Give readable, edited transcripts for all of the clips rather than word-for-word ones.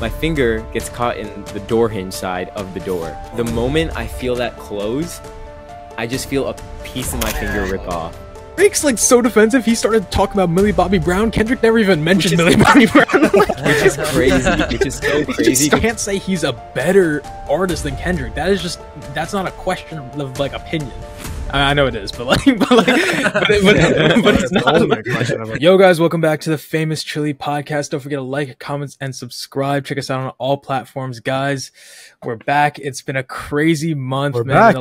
my finger gets caught in the door hinge side of the door. The moment I feel that close, I just feel a piece of my finger rip off. Drake's like so defensive. He started talking about Millie Bobby Brown. Kendrick never even mentioned Millie Bobby Brown. Which is crazy. Which is so crazy. You can't say he's a better artist than Kendrick. That's not a question of like opinion. I know it is, but it's not. Yo, guys, welcome back to the Famous Chili Podcast. Don't forget to like, comment, and subscribe. Check us out on all platforms, guys. We're back. It's been a crazy month, We're man. back.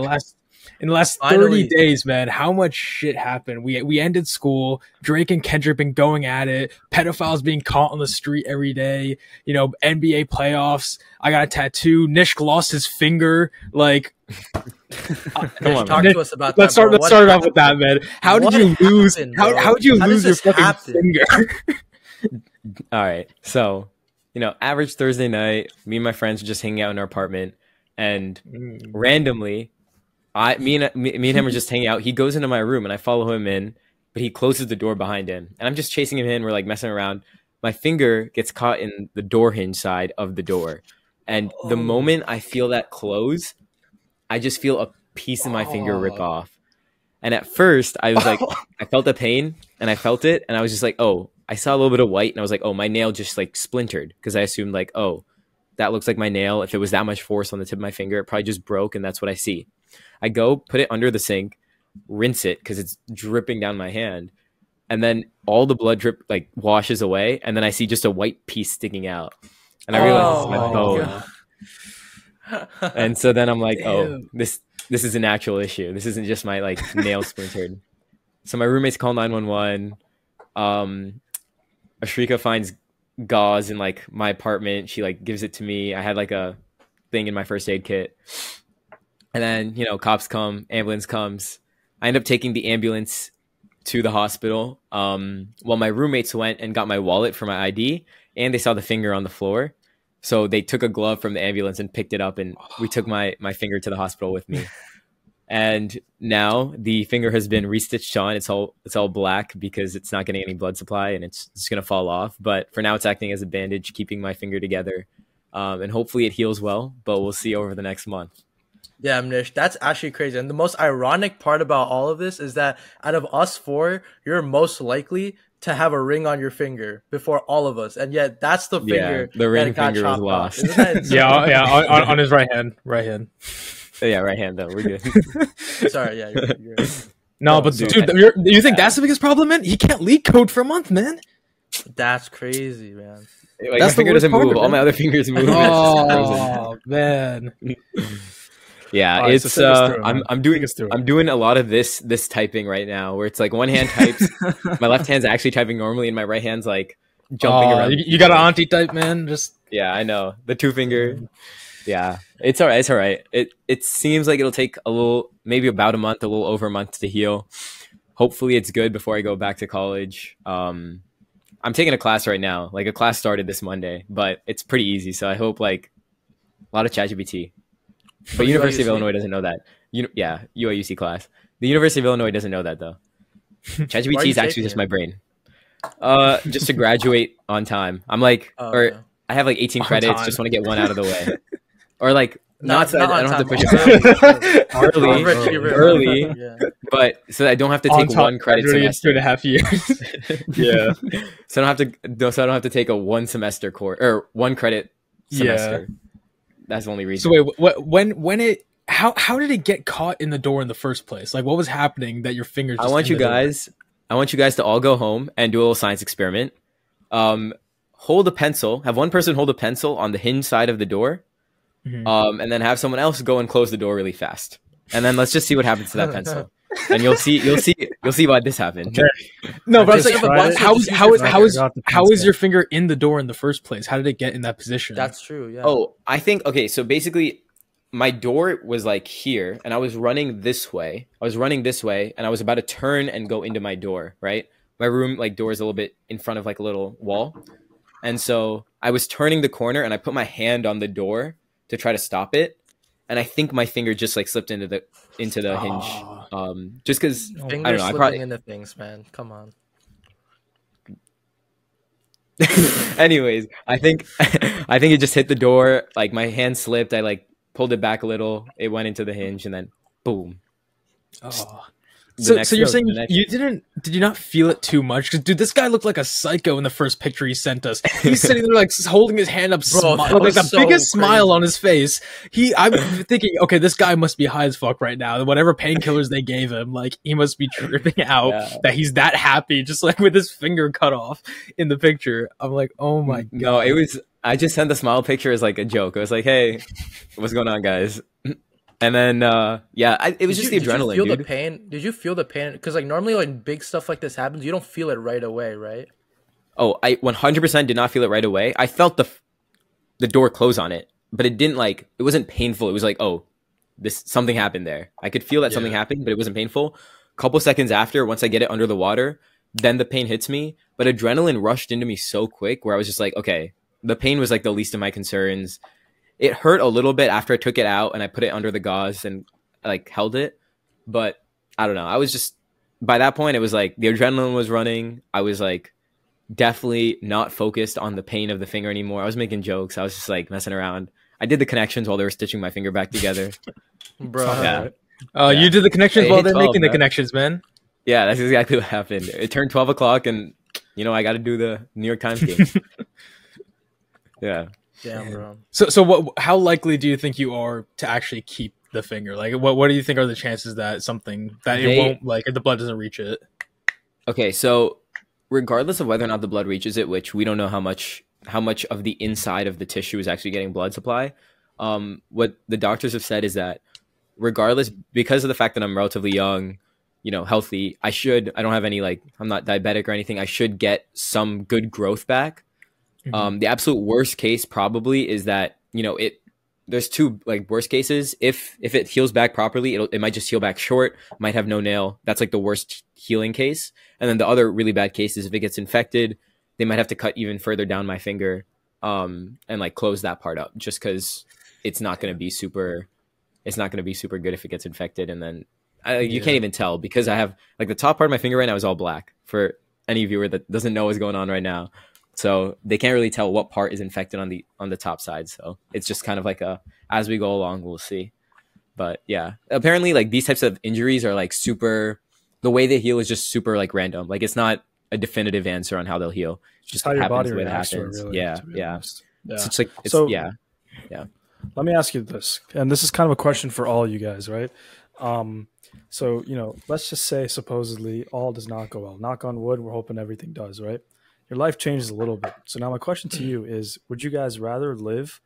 In the last 30 days, man, how much shit happened. We ended school. Drake and Kendrick been going at it. Pedophiles being caught on the street every day. You know, NBA playoffs. I got a tattoo. Nishk lost his finger. Like, come on, talk man. to us about let's that. Let's start off with that, man. How did you lose? How did you lose your fucking finger? All right, so average Thursday night. Me and my friends are just hanging out in our apartment, and randomly, me and him are just hanging out. He goes into my room, and I follow him in, but he closes the door behind him, and I'm just chasing him in. We're like messing around. My finger gets caught in the door hinge side of the door, and the moment I feel that close, I just feel a piece of my finger rip off. And at first, I was like, I felt the pain, and I felt it, and I was just like, oh, I saw a little bit of white, and I was like, oh, my nail just like splintered, because I assumed like, oh, that looks like my nail. If it was that much force on the tip of my finger, it probably just broke, and that's what I see. I go put it under the sink, rinse it because it's dripping down my hand, and then all the blood drip like washes away, and then I see just a white piece sticking out, and I realize it's my bone. And so then I'm like, oh, this is an actual issue. This isn't just my like nail splintered. So my roommates call 911. Ashrika finds gauze in like my apartment. She like gives it to me. I had like a thing in my first aid kit. And then, cops come, ambulance comes. I end up taking the ambulance to the hospital. While my roommates went and got my wallet for my ID, and they saw the finger on the floor. So they took a glove from the ambulance and picked it up, and we took my finger to the hospital with me. And now the finger has been restitched on. It's all black because it's not getting any blood supply, and it's just going to fall off. But for now, it's acting as a bandage, keeping my finger together. And hopefully it heals well, but we'll see over the next month. Yeah, Nish, that's actually crazy. And the most ironic part about all of this is that out of us four, you're most likely to have a ring on your finger before all of us. And yet that's the finger the ring that got finger was chopped lost. off. Isn't that insane? on his right hand. Yeah, right hand though. We're good. Sorry, yeah. You're No, but dude, you think that's the biggest problem, man? He can't leak code for a month, man. That's crazy, man. Like, That's my finger the worst doesn't part move. of it. All my other fingers move. Oh man. Yeah, Right, it's so through, I'm doing a lot of this typing right now, where it's like one hand types, my left hand's actually typing normally, and my right hand's like jumping around. You got an auntie type, man. Just yeah, I know the two finger. Yeah, it's all right. It's all right. It seems like it'll take a little, maybe about a month, a little over a month to heal. Hopefully, it's good before I go back to college. I'm taking a class right now. Like a class started this Monday, but it's pretty easy. So I hope like a lot of ChatGPT. But University of Illinois doesn't know that. UIUC class. The University of Illinois doesn't know that though. ChatGPT is actually just my brain. Just to graduate on time. I'm like, I have like 18 credits. Time. Just want to get one out of the way. Or like, I don't have to push it early, but so that I don't have to take one credit semester. 2.5 years. Yeah. So I don't have to take a one semester course or one credit semester. That's the only reason. So wait, how did it get caught in the door in the first place? Like, what was happening that your fingers? I want you guys to all go home and do a little science experiment. Hold a pencil. Have one person hold a pencil on the hinge side of the door, and then have someone else go and close the door really fast. And then let's just see what happens to that pencil. And you'll see why this happened. No, but I was like, how is your finger in the door in the first place? How did it get in that position? That's true. Yeah. Oh, I think so basically, my door was like here, and I was running this way. And I was about to turn and go into my door. Right, my room like door is a little bit in front of like a little wall, and so I was turning the corner, and I put my hand on the door to try to stop it. And I think my finger just like slipped into the hinge, just because I don't know. I probably into things, man. Come on. Anyways, I think it just hit the door. Like my hand slipped. I like pulled it back a little. It went into the hinge, and then boom. Oh. So you're saying did you not feel it too much? Because dude, this guy looked like a psycho in the first picture he sent us. He's sitting there like holding his hand up, like the biggest smile on his face. I'm thinking, okay, this guy must be high as fuck right now. Whatever painkillers they gave him, like he must be tripping out that he's that happy, just like with his finger cut off in the picture. I'm like, oh my god. No, it was. I just sent the smile picture as like a joke. I was like, hey, what's going on, guys? And then, it was just the adrenaline. Did you feel the pain? Did you feel the pain? Because like normally, when big stuff like this happens, you don't feel it right away, right? Oh, I 100% did not feel it right away. I felt the door close on it, but it didn't like. It wasn't painful. It was like, oh, something happened there. I could feel that something happened, but it wasn't painful. A couple seconds after, once I get it under the water, then the pain hits me. But adrenaline rushed into me so quick, where I was just like, okay, the pain was like the least of my concerns. It hurt a little bit after I took it out and I put it under the gauze and like held it. But I don't know. I was just, by that point, it was like the adrenaline was running. I was like definitely not focused on the pain of the finger anymore. I was making jokes. I was just like messing around. I did the connections while they were stitching my finger back together. Bro. Yeah. Oh, you did the connections while they're making the connections, man. Yeah, that's exactly what happened. It turned 12 o'clock and, I got to do the New York Times game. Yeah. Damn, bro. So what? How likely do you think you are to actually keep the finger? Like, what do you think are the chances that it won't, like, if the blood doesn't reach it? Okay, so regardless of whether or not the blood reaches it, which we don't know how much of the inside of the tissue is actually getting blood supply, what the doctors have said is that regardless, because of the fact that I'm relatively young, healthy, I don't have any, like, I'm not diabetic or anything, I should get some good growth back. The absolute worst case probably is that, there's two like worst cases. If it heals back properly, it might just heal back short, might have no nail. That's like the worst healing case. And then the other really bad case is if it gets infected, they might have to cut even further down my finger, and like close that part up, just because it's not going to be super good if it gets infected. And then you can't even tell, because I have like the top part of my finger right now is all black, for any viewer that doesn't know what's going on right now. So they can't really tell what part is infected on the top side. So it's just kind of like as we go along, we'll see. But yeah, apparently like these types of injuries are like the way they heal is just super like random. Like it's not a definitive answer on how they'll heal. It's just how your happens body the way it reacts to it, happens. really, Yeah. Yeah. So Let me ask you this, and this is kind of a question for all you guys, right? So let's just say supposedly all does not go well. Knock on wood, we're hoping everything does, right? Your life changes a little bit. So now my question to you is, would you guys rather live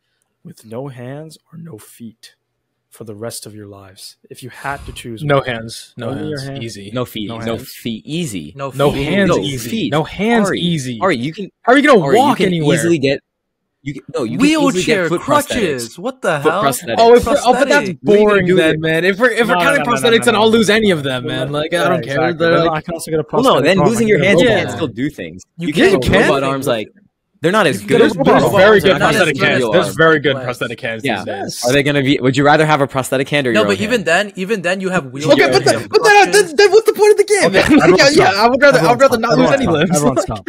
with no hands or no feet for the rest of your lives? If you had to choose. No hands. No hands. Hands. Easy. No feet. No feet. Easy. No hands. No easy. feet. No hands. Ari, easy. Ari, you can. How are you gonna Ari, walk you can anywhere? Easily get. You can Wheelchair, foot crutches. prosthetics. What the Foot hell? prosthetics. But that's boring then, man. If we're counting prosthetics, then I'll lose any of them, man. Like I don't care. Exactly. Like, I can also get a prosthetic. Well, no, then arm. losing your hands, you Yeah. can still do things. You can can. get robot arms like. They're not as good. There's very good not as prosthetic good as hands. There's arms. very good Yes. prosthetic hands Yeah. these days. Are they going to be? Would you rather have a prosthetic hand or No, your but own even hand? then, you have wheelchairs. Okay, but then what's the point of the game? Okay, man? everyone stop. I would rather not lose any limbs. Everyone stop.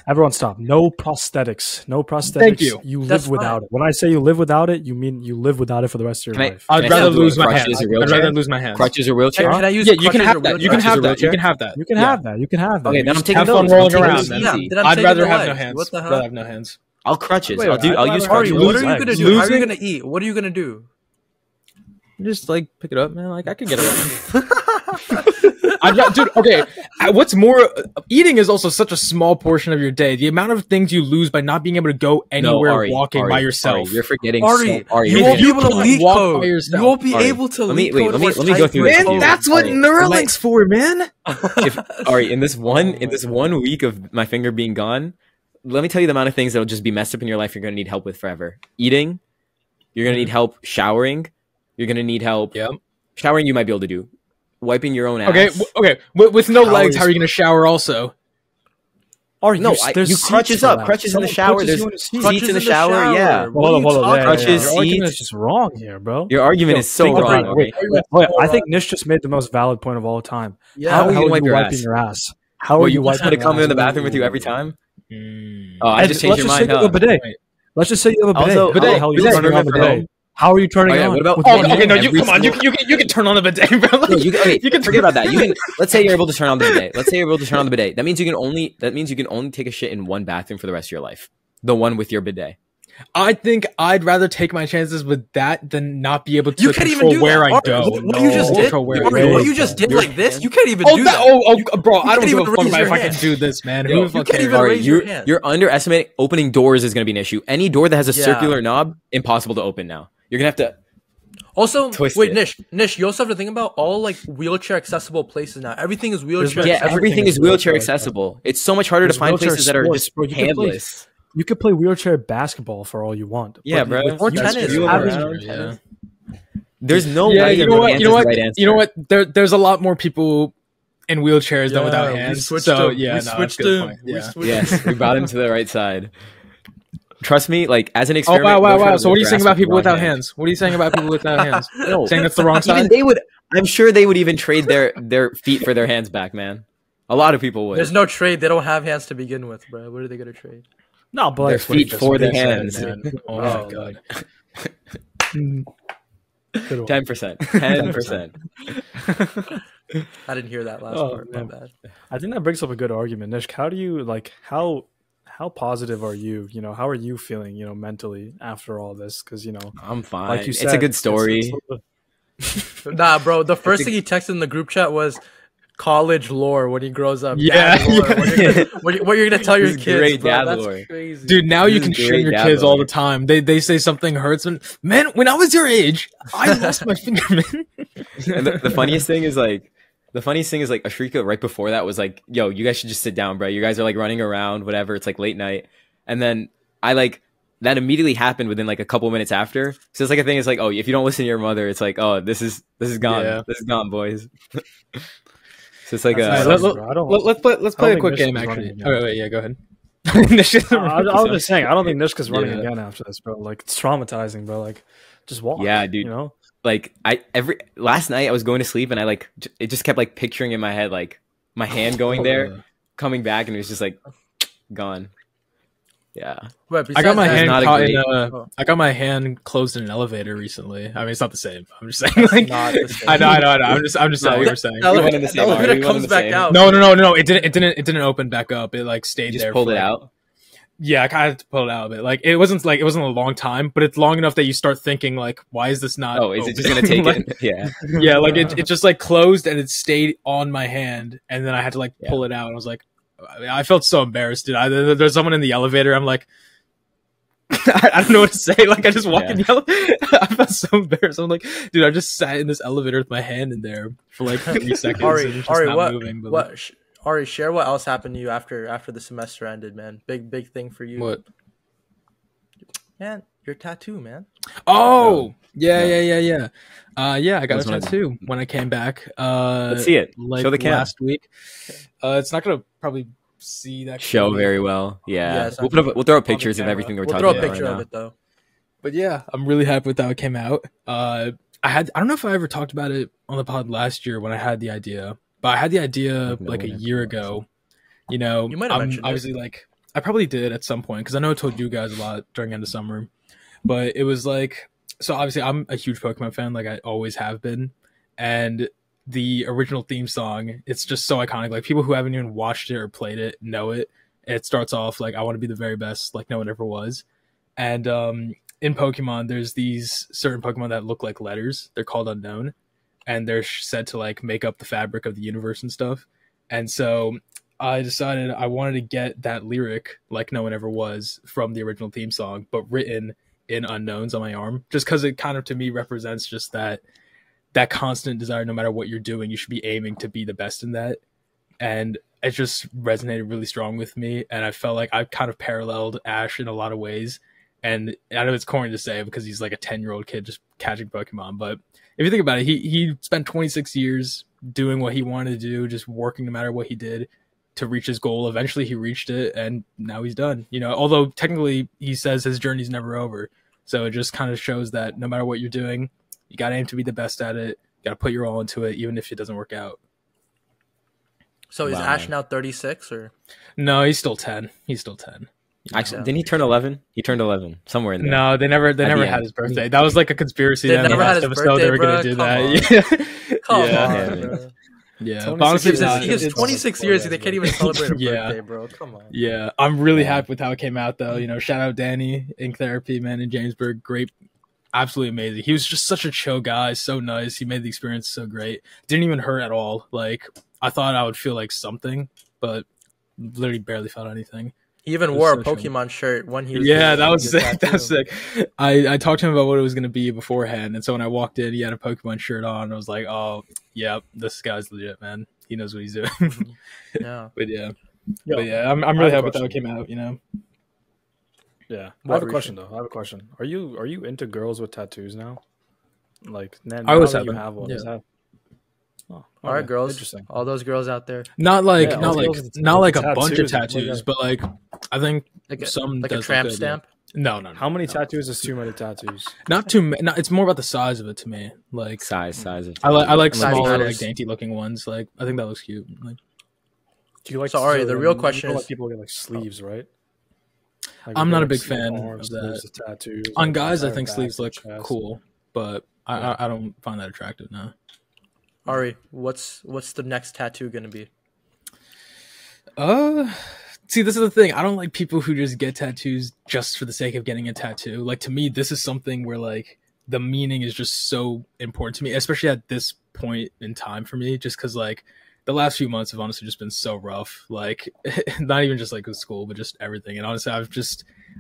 Everyone stop. No prosthetics. No prosthetics. Thank you. You That's live without fine. it. When I say you live without it, you mean you live without it for the rest of your life. I'd Can I rather still do lose it? my hands. Crutches or I'd wheelchair? rather lose my hands. Crutches or wheelchair? Can I use? Yeah, you can crutches have or that. You can wheelchairs? have that. wheelchair? You can have that. You can have that. You can have that. Okay, then I'm taking Have fun those. rolling I'm taking around, those man. easy. Then I'm I'd taking rather the have no legs. hands. What the I'd rather hell? have no hands. I'll crutches. Wait, I'll use Ari, crutches. what are you gonna Legs. do? How are you Losing? gonna eat? What are you gonna do? Just like pick it up, man. Like I could get it. Dude, okay. What's more, eating is also such a small portion of your day. The amount of things you lose by not being able to go anywhere Ari, walking by yourself. Ari, you're forgetting. Ari, Ari, you you're won't be forgetting- able to leak walk code. by yourself. You won't be Ari, able to let me- leak wait, code. let me or go type through with this Man, with you. code. that's what Ari, Neuralink's for, man. Ari, in this one week of my finger being gone, let me tell you the amount of things that'll just be messed up in your life. You're gonna need help with forever. Eating, you're gonna need help showering. You're gonna need help. Yep. Showering, you might be able to do. Wiping your own ass. Okay. With no Showers. legs, how are you gonna shower? Also, Or No, there's you seats crutches for up. that. Crutches in the Someone shower. puts There's you in a seat. seats in the shower. Yeah. Hold on. talking Crutches, about? Your argument Seats. is just wrong here, bro. Your argument is so think wrong. about it. Wait, I think Nish just made the most valid point of all time. Yeah. How are you gonna wipe your wiping ass? your ass? How Well, are you you want wiping someone to your come ass? in the bathroom with you every time? Oh, I just changed your mind. Let's just say you have a bidet. Let's just say you have a bidet. Also, How are you turning on the bidet? How are you turning it on? What about? Okay, no, you come on. You can turn on the bidet, bro. No, you can forget about that. You can. Let's say you're able to turn on the bidet. That means you can only take a shit in one bathroom for the rest of your life. The one with your bidet. I think I'd rather take my chances with that than not be able to You can't even control do where that. I go. What you just did? What you just did like this? You can't even do that. Bro, I don't give a fuck raise about your if I hand. can do this, man. Yo, Who you the fuck can't cares? even raise your hand. You're underestimating opening doors is going to be an issue. Any door that has a circular knob, impossible to open now. You're going to have to. Also, twist wait, it. Nish, you also have to think about all like wheelchair accessible places now. Everything is wheelchair. Yeah, accessible. everything is wheelchair accessible. It's so much harder to find places that are just handless. You could play wheelchair basketball for all you want. Yeah, bro. Or tennis. Yeah. There's no Yeah, right you or know no what? answer You know to what? the right answer. You know what? There's a lot more people in wheelchairs than without we hands. switched So them. yeah, We no, switched that's a good them. point. We Yeah. switched Yes, we brought him to the right side. Trust me, like as an Oh experiment. wow! So what are you saying about people without hands? What are you saying about people without hands? No, Saying that's the wrong even side? they would. I'm sure they would even trade their feet for their hands back, man. A lot of people would. There's no trade. They don't have hands to begin with, bro. What are they gonna trade? No, but Their that's what he feet just for their said, hands. man. Oh my god! 10%. 10%. I didn't hear that last Oh, part. My man. bad. I think that brings up a good argument, Nishk. How do you like how positive are you? You know, how are you feeling? You know, mentally after all this? Because I'm fine. like you said, it's a good story. Nah, bro. The first thing he texted in the group chat was college lore when he grows up. Yeah, Dad lore. What you're gonna tell your This is kids, great bro? dad That's lore. crazy, Dude, now This you is can great shame your dad kids all lore. the time. They say something hurts, man. When I was your age, I lost my finger, man. And the funniest thing is like Ashrika right before that was like, yo, you guys should just sit down, bro. You guys are like running around, whatever. It's like late night. And then I like that immediately happened within like a couple minutes after. So it's like a thing. It's like, oh, if you don't listen to your mother, it's like, oh, this is gone. Yeah. This is gone, boys. So it's like That's a nice, let- bro. I don't- let's play a think quick Nishk game is actually. running again. Oh wait, yeah, go ahead. I was just saying, I don't think Nishka's running Yeah. again after this, bro. Like it's traumatizing, bro. Like just walk. Yeah, dude. You know, like last night I was going to sleep and I like it just kept like picturing in my head like my hand going there, coming back, and it was just like gone. Yeah. Wait, I got my besides hand not a caught great- in I got my hand closed in an elevator recently. I mean, it's not the same. I'm just saying. Like, not the same. I know. I'm just saying what you're saying. that We went in the same elevator area. We went in comes the back same. out. No. It didn't open back up. It like stayed You there. just pulled for, it like, out. Yeah, I kind of had to pull it out of it. Like it wasn't a long time, but it's long enough that you start thinking like, why is this not? Oh, is it just open? gonna take Like, it? Yeah. Yeah, like it just like closed and it stayed on my hand, and then I had to like pull it out. I was like, I felt so embarrassed, dude. There's someone in the elevator. I'm like, I don't know what to say. Like I just walked in the elevator. I felt so embarrassed. I'm like, dude, I just sat in this elevator with my hand in there for like 3 seconds. and it's just not moving, but, like, Ari, share what else happened to you after the semester ended, man. Big thing for you. what? Man, your tattoo, man. Oh, yeah. No. Yeah, I got That's a what I- tattoo when I came back. Let's see it. Like Show the cam. last week. It's not gonna probably see that Show clearly. very well. Yeah. Yeah, it's we'll not we'll throw up pictures of camera. everything we're We'll talking throw a about picture right of now. it though. But yeah, I'm really happy with how it came out. I don't know if I ever talked about it on the pod last year when I had the idea, but I had the idea No like a one year ever ago. You know, You might have I'm mentioned it. obviously like I probably did at some point because I know I told you guys a lot during end of summer, but it was like so obviously I'm a huge Pokemon fan, like I always have been, and the original theme song, it's just so iconic. Like people who haven't even watched it or played it know it. It starts off like I want to be the very best, like no one ever was, and in Pokemon, there's these certain Pokemon that look like letters. They're called unknown, and they're said to like make up the fabric of the universe and stuff. And so I decided I wanted to get that lyric, like no one ever was, from the original theme song, but written in unknowns on my arm, just because it kind of to me represents just that constant desire. No matter what you're doing, you should be aiming to be the best in that. And it just resonated really strong with me, and I felt like I kind of paralleled Ash in a lot of ways. And I know it's corny to say because he's like a 10-year-old kid just catching Pokemon, but if you think about it, he spent 26 years doing what he wanted to do, just working no matter what he did to reach his goal. Eventually he reached it, and now he's done. You know, although technically he says his journey's never over. So it just kind of shows that no matter what you're doing, you got to aim to be the best at it. You got to put your all into it, even if it doesn't work out. So is Wow, Ash man. now 36 or? No, he's still 10. He's still 10. Actually, Yeah. didn't he turn 11? He turned 11 somewhere in there. No, they never the had end. his birthday. That was like a conspiracy. They That in the never had last his episode birthday, they were gonna bro. do Come that. on. Come Yeah. on, Yeah, bro. Yeah, 26 but honestly, years nah, is- He has it's 26 almost years. 4 They guys, can't bro. even celebrate a Yeah. birthday, bro. Come on. yeah, I'm really Yeah. happy with how it came out, though. You know, shout out Danny, Ink Therapy, man, in Jamesburg. Great, absolutely amazing. He was just such a chill guy, so nice. He made the experience so great. Didn't even hurt at all. Like, I thought I would feel like something, but literally barely felt anything. He even It was wore a so chill. Pokemon shirt when he was. Yeah, getting that was his sick. tattoo. That was sick. I talked to him about what it was going to be beforehand, and so when I walked in, he had a Pokemon shirt on. I was like, "Oh, yeah, this guy's legit, man. He knows what he's doing." Yeah. But yeah, Yo, I'm I really have a happy with how it question. came out. You know, Yeah, I What have a were you question though. I have a question. Are you into girls with tattoos now? Like, now I always that have you them. have one. Yeah. Is that? Oh, All right, okay. girls. Interesting. All those girls out there, not like Yeah, not all like girls with not like a tattoos, bunch of like tattoos, a- but like I think like some like a does tramp look good, yeah. stamp. No. How many tattoos is too many tattoos? Not too. No, it's more about the size of it to me. Like Size of. I like Size smaller, matters. like dainty looking ones. Like I think that looks cute. Like Do you like? So, Ari, the real you question know, is- like people get like sleeves, right? Like, I'm they not get, a big like, fan arms, of that. sleeves, tattoos, on like, guys, I entire think back, sleeves look chest. cool, but I don't find that attractive now. Ari, what's the next tattoo gonna be? See, this is the thing. I don't like people who just get tattoos just for the sake of getting a tattoo. Like, to me, this is something where like the meaning is just so important to me, especially at this point in time for me, just because like the last few months have honestly just been so rough. Like, not even just like with school, but just everything. And honestly,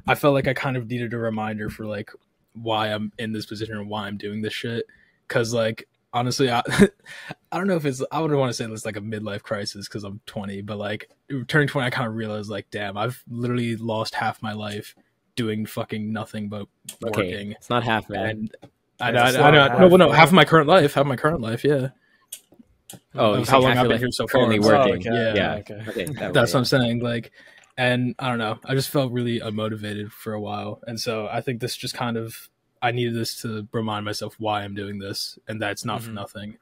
I felt like I kind of needed a reminder for like why I'm in this position and why I'm doing this shit. Cause like, honestly, I don't know if I wouldn't want to say it's like a midlife crisis because I'm 20, but like turning 20, I kind of realized like, damn, I've literally lost half my life doing fucking nothing but Okay, working. it's not half, man. And Yeah, it's I not know, half, half of my current life, yeah. Oh, Of you how long half I've your been life here so currently far. working. Oh, okay, Yeah. okay. Okay, that That's way, what I'm saying. Like, and I don't know, I just felt really unmotivated for a while, and so I think this just kind of I needed this to remind myself why I'm doing this, and that's not for nothing,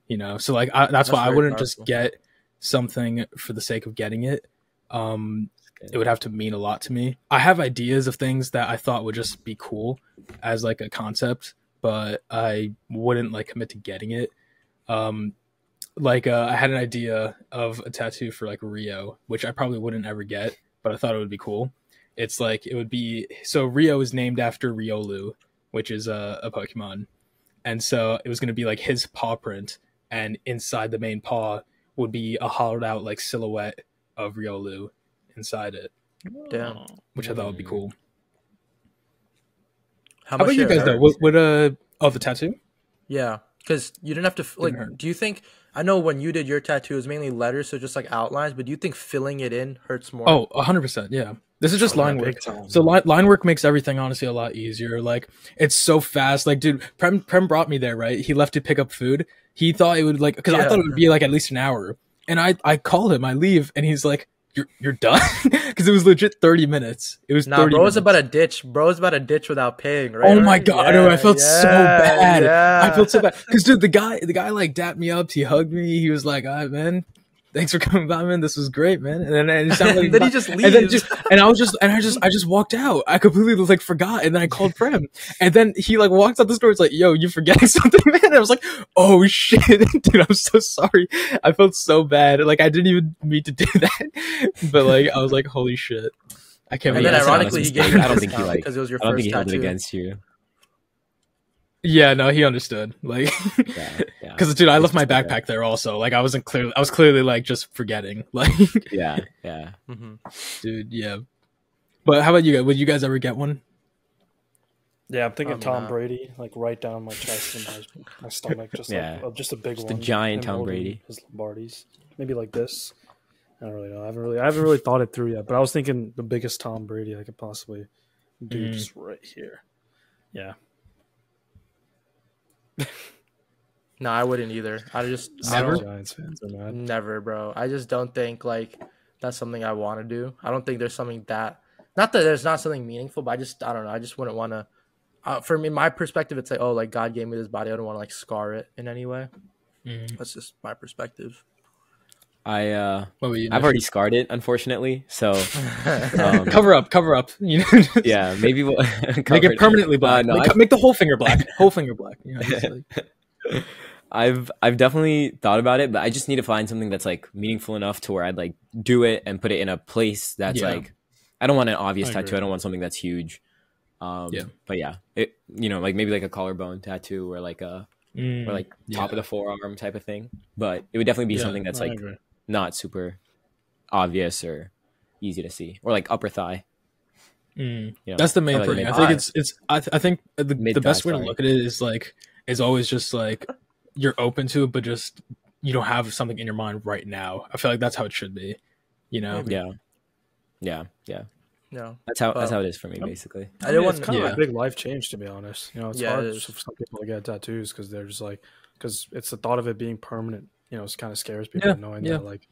you know. So like, that's why I very wouldn't powerful. just get something for the sake of getting it. It would have to mean a lot to me. I have ideas of things that I thought would just be cool as like a concept, but I wouldn't like commit to getting it. I had an idea of a tattoo for like Rio, which I probably wouldn't ever get, but I thought it would be cool. It's like it would be so Rio is named after Riolu, which is a Pokemon, and so it was going to be like his paw print, and inside the main paw would be a hollowed out like silhouette of Riolu inside it, Damn. which I thought would be cool. How How about you it guys though? hurt? Would the tattoo? Yeah, because you didn't have to like. hurt. Do you think? I know when you did your tattoo, it was mainly letters, so just like outlines. But do you think filling it in hurts more? Oh, 100%. Yeah. This is just Oh, line yeah, work. big time. So line work makes everything honestly a lot easier. Like it's so fast. Like, dude, Prem brought me there, right? He left to pick up food. He thought it would like, because I Yeah. thought it would be like at least an hour. And I call him, I leave, and he's like, you're done? Because it was legit 30 minutes. It was Nah, 30 bro was minutes. about a ditch. Bro was about a ditch without paying, right? Oh my Right? god, no, I felt so bad. Yeah. I felt so bad because dude, the guy like dapped me up. He hugged me. He was like, "All right, man, thanks for coming by, man. This was great, man." And then it sounded like Then he just and then leaves. I just walked out. I completely like forgot, and then I called Prem, and then he like walks out the store. It's like, "Yo, you forgetting something, man?" And I was like, "Oh shit, dude, I'm so sorry. I felt so bad. Like I didn't even mean to do that, but like I was like, holy shit." I can't And believe then that's how ironically, he this- gave you I don't think he discount like. because it was your I don't first think he held it tattoo. against you. Yeah, no, he understood. Like, Yeah. because dude, I left my It's just backpack there also. Like, I was clearly like just forgetting. Like, Yeah. Mm-hmm. dude, yeah. But how about you guys? Would you guys ever get one? Yeah, I'm thinking I'm Tom not. Brady, like right down my chest and my stomach, just Yeah. like just a big Just a one. giant him Tom holding Brady. his Lombardis, maybe like this. I don't really know. I haven't really thought it through yet. But I was thinking the biggest Tom Brady I could possibly do, just right here. Yeah, No, I wouldn't either. I Never? don't- Giants fans are mad. Never, bro. I just don't think like that's something I want to do. I don't think there's something that not that there's not something meaningful, but I don't know. I just wouldn't want to. For me, my perspective, it's like, oh, like God gave me this body. I don't want to like scar it in any way. That's just my perspective. I've What were you? already scarred it, unfortunately. So cover up. You know, yeah, maybe we'll make it permanently black. No, make the whole finger black. Whole finger black. You know, just like... I've definitely thought about it, but I just need to find something that's like meaningful enough to where I'd like do it and put it in a place that's like, I don't want an obvious tattoo. I don't want something that's huge. But yeah, it, you know, like maybe like a collarbone tattoo or like a or like top of the forearm type of thing. But it would definitely be something that's like not super obvious or easy to see, or like upper thigh. You know, that's the main thing. I think I think the best way to sorry. look at it is always just like you're open to it, but just you don't have something in your mind right now. I feel like that's how it should be. You know? Yeah. No, That's how it is for me, basically. I mean, it's kind of a big life change, to be honest. You know, it's hard it for some people to get tattoos because they're just like, because it's the thought of it being permanent. You know, it kind of scares people knowing that like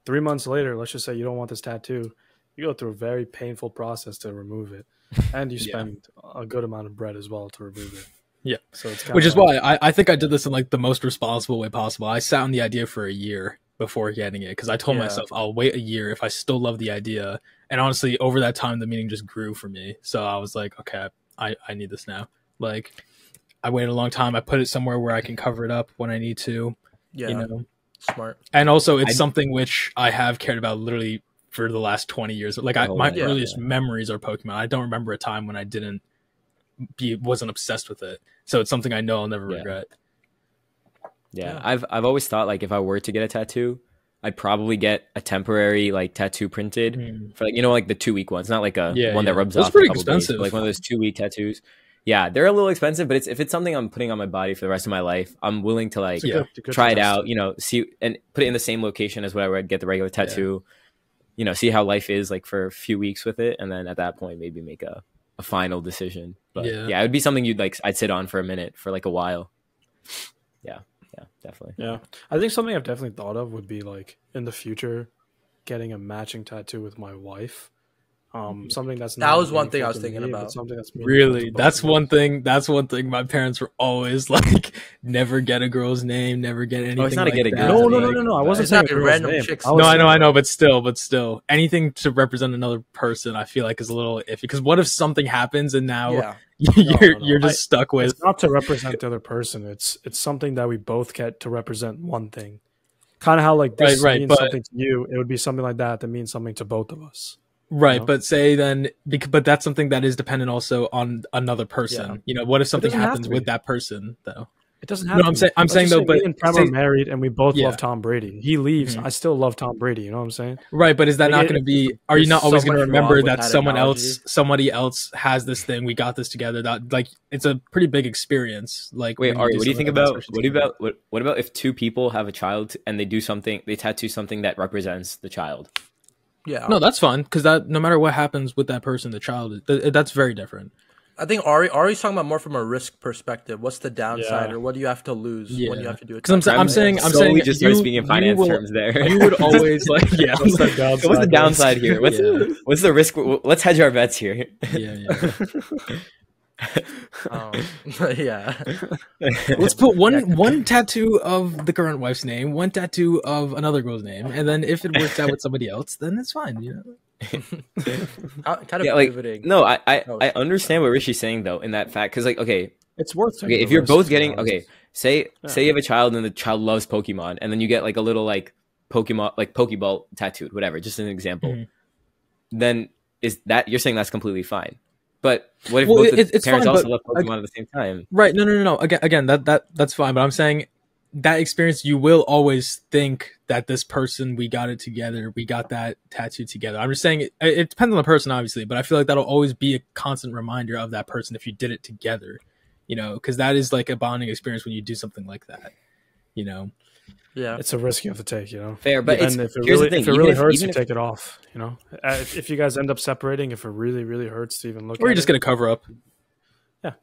3 months later, let's just say you don't want this tattoo, you go through a very painful process to remove it, and you spend a good amount of bread as well to remove it. Yeah, so it's which is why I think I did this in like the most responsible way possible. I sat on the idea for a year before getting it because I told myself I'll wait a year if I still love the idea. And honestly, over that time, the meaning just grew for me. So I was like, okay, I need this now. Like, I waited a long time. I put it somewhere where I can cover it up when I need to. Yeah, you know, smart. And also, it's something which I have cared about literally for the last 20 years. Like, my earliest memories are Pokemon. I don't remember a time when I wasn't obsessed with it. So it's something I know I'll never regret. Yeah, I've always thought like if I were to get a tattoo, I'd probably get a temporary like tattoo printed for like, you know, like the 2-week ones, not like a one that rubs off. It's pretty expensive. Days, like one of those 2-week tattoos. Yeah, they're a little expensive, but if it's something I'm putting on my body for the rest of my life, I'm willing to like try it out, you know, see and put it in the same location as where I would get the regular tattoo. You know, see how life is like for a few weeks with it, and then at that point maybe make a final decision. But yeah, it would be something I'd sit on for a minute for like a while. Yeah, definitely. Yeah, I think something I've definitely thought of would be like in the future getting a matching tattoo with my wife. Something that was one thing I was thinking about. Something that's really that's one thing. That's one thing my parents were always like, never get a girl's name, never get anything. It's not like to get a that. No. I wasn't saying a random name. chicks. No, I know, but still, anything to represent another person, I feel like is a little iffy. Because what if something happens and now you're just stuck with? It's not to represent the other person. It's something that we both get to represent one thing. Kind of how like this means something to you. It would be something like that means something to both of us. Right, you know? but say then, but that's something that is dependent also on another person. Yeah. You know, what if something happens with that person though? It doesn't have. No, I'm saying though, but me and Prem are married and we both love Tom Brady. He leaves, I still love Tom Brady. You know what I'm saying? Right, but is that not going to be? Are you not always going to remember that somebody else has this thing? We got this together. That like it's a pretty big experience. Like, wait, Ari, what do you think about? What about if two people have a child and they do something, they tattoo something that represents the child? Yeah, no, that's fine because that no matter what happens with that person, the child, that's very different. I think Ari's talking about more from a risk perspective. What's the downside, or what do you have to lose when you have to do it? Because I'm saying just start speaking in finance terms there. You would always like, what's the downside here? What's the risk? Let's hedge our bets here. Let's put one tattoo of the current wife's name, one tattoo of another girl's name, and then if it works out with somebody else, then it's fine. You know. Pivoting. No, I understand what Hrishi's saying though in that fact because like it's worth if you're both getting say you have a child and the child loves Pokemon and then you get like a little like Pokemon like Pokeball tattooed whatever just an example, then is that you're saying that's completely fine. But what if both the parents also love Pokemon at the same time? Right. No. Again, that's fine. But I'm saying that experience, you will always think that this person, we got it together. We got that tattoo together. I'm just saying it depends on the person, obviously. But I feel like that'll always be a constant reminder of that person if you did it together. You know, because that is like a bonding experience when you do something like that. You know. Yeah, it's a risk you have to take, you know. Fair, but if it really hurts, you take it off. You know, if you guys end up separating, if it really, really hurts to even look, or you're just gonna cover up,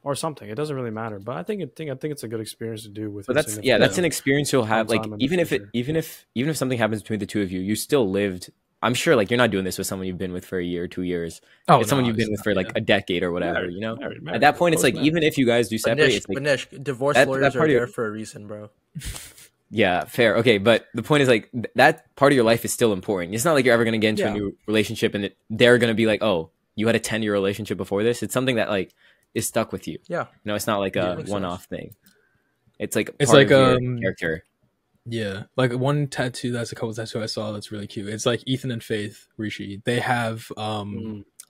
or something. It doesn't really matter. But I think it's a good experience to do with. But that's an experience you'll have. Like even if something happens between the two of you, you still lived. I'm sure, like you're not doing this with someone you've been with for a year, 2 years. It's someone you've been with for like a decade or whatever. You know, at that point, it's like even if you guys do separate, it's like Nishk, divorce lawyers are there for a reason, bro. Yeah, fair. Okay, but the point is like that part of your life is still important. It's not like you're ever gonna get into a new relationship and they're gonna be like, oh, you had a 10-year relationship before this. It's something that like is stuck with you. Yeah. It's not like a one-off thing. It's like it's part like of your character. Yeah, like one tattoo that's a couple tattoo I saw that's really cute. It's like Ethan and Faith Hrishi. They have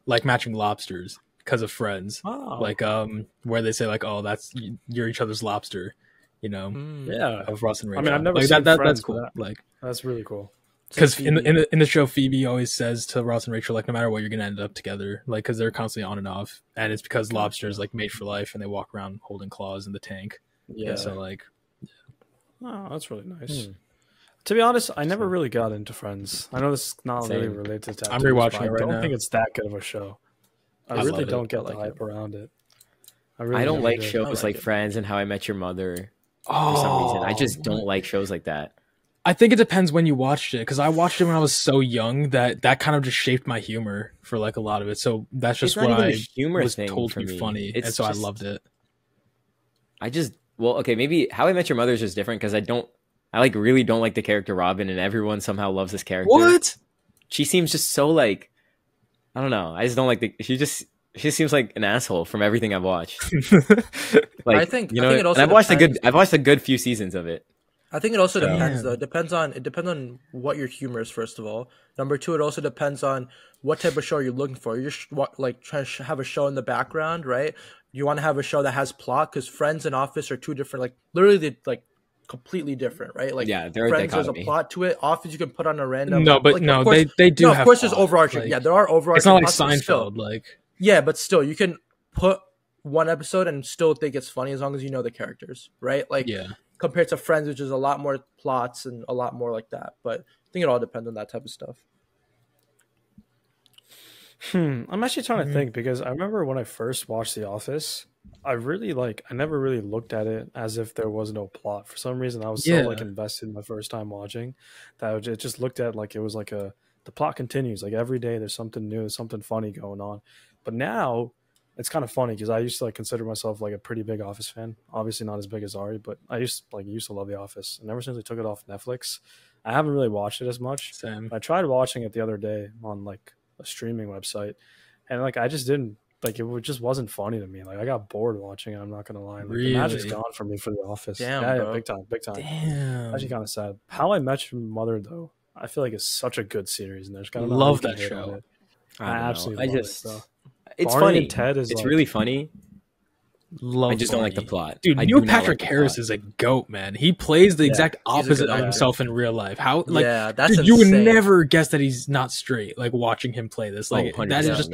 like matching lobsters because of Friends. Oh. Like where they say like, oh, you're each other's lobster. Yeah, of Ross and Rachel. I mean, I've never like, seen that. Friends, That's cool. Like that's really cool. because in the show, Phoebe always says to Ross and Rachel, like, no matter what, you're gonna end up together. Like, because they're constantly on and off, and it's because lobsters like made for life, and they walk around holding claws in the tank. Yeah. So like, oh, that's really nice. To be honest, I never really got into Friends. I know this is not really related to tattoos. I'm rewatching it right now. I don't think it's that good of a show. I really don't get the hype around it. I don't like shows like Friends and How I Met Your Mother. For some reason, I just don't like shows like that. I think it depends when you watched it, because I watched it when I was so young that kind of just shaped my humor for like a lot of it. So that's just what I was told to be funny, and so I loved it. Okay, maybe How I Met Your Mother is just different because I like really don't like the character Robin, and everyone somehow loves this character. What? She seems just so like, I don't know. I just don't like she just seems like an asshole from everything I've watched. Like, I think it also. And I've watched a good few seasons of it. I think it also depends though. It depends on what your humor is, first of all. Number two, it also depends on what type of show you're looking for. You're just like trying to have a show in the background, right? You want to have a show that has plot, because Friends and Office are two different, like literally like completely different, right? Like Friends, there's a plot to it. Office, you can put on a random. No, but like, course, they do. No, have of course, plot. There's overarching. Like, yeah, there are overarching. It's not like Seinfeld. Still, like but still, you can put one episode and still think it's funny as long as you know the characters, right? Like compared to Friends, which is a lot more plots and a lot more like that. But I think it all depends on that type of stuff. I'm actually trying to think, because I remember when I first watched The Office, I never really looked at it as if there was no plot. For some reason, I was so like invested my first time watching that it just looked at like it was like the plot continues. Like every day there's something new, something funny going on. But now it's kind of funny because I used to like consider myself like a pretty big Office fan. Obviously not as big as Ari, but I used to love The Office. And ever since they took it off Netflix, I haven't really watched it as much. Same. I tried watching it the other day on like a streaming website, and like I just didn't like it. Just wasn't funny to me. Like I got bored watching it. I'm not gonna lie. Like, really? The magic's gone for me for The Office. Damn, yeah, big time. Damn. Actually, kind of sad. How I Met Your Mother though, I feel like it's such a good series, and there's kind of love that show. I absolutely love it, bro. It's Barney funny. And Ted is it's really funny. Love I just don't like the plot. Dude, Neil Patrick Harris is a goat, man. He plays the exact opposite of himself in real life. How like that's dude, you would never guess that he's not straight, like watching him play this. Like that is just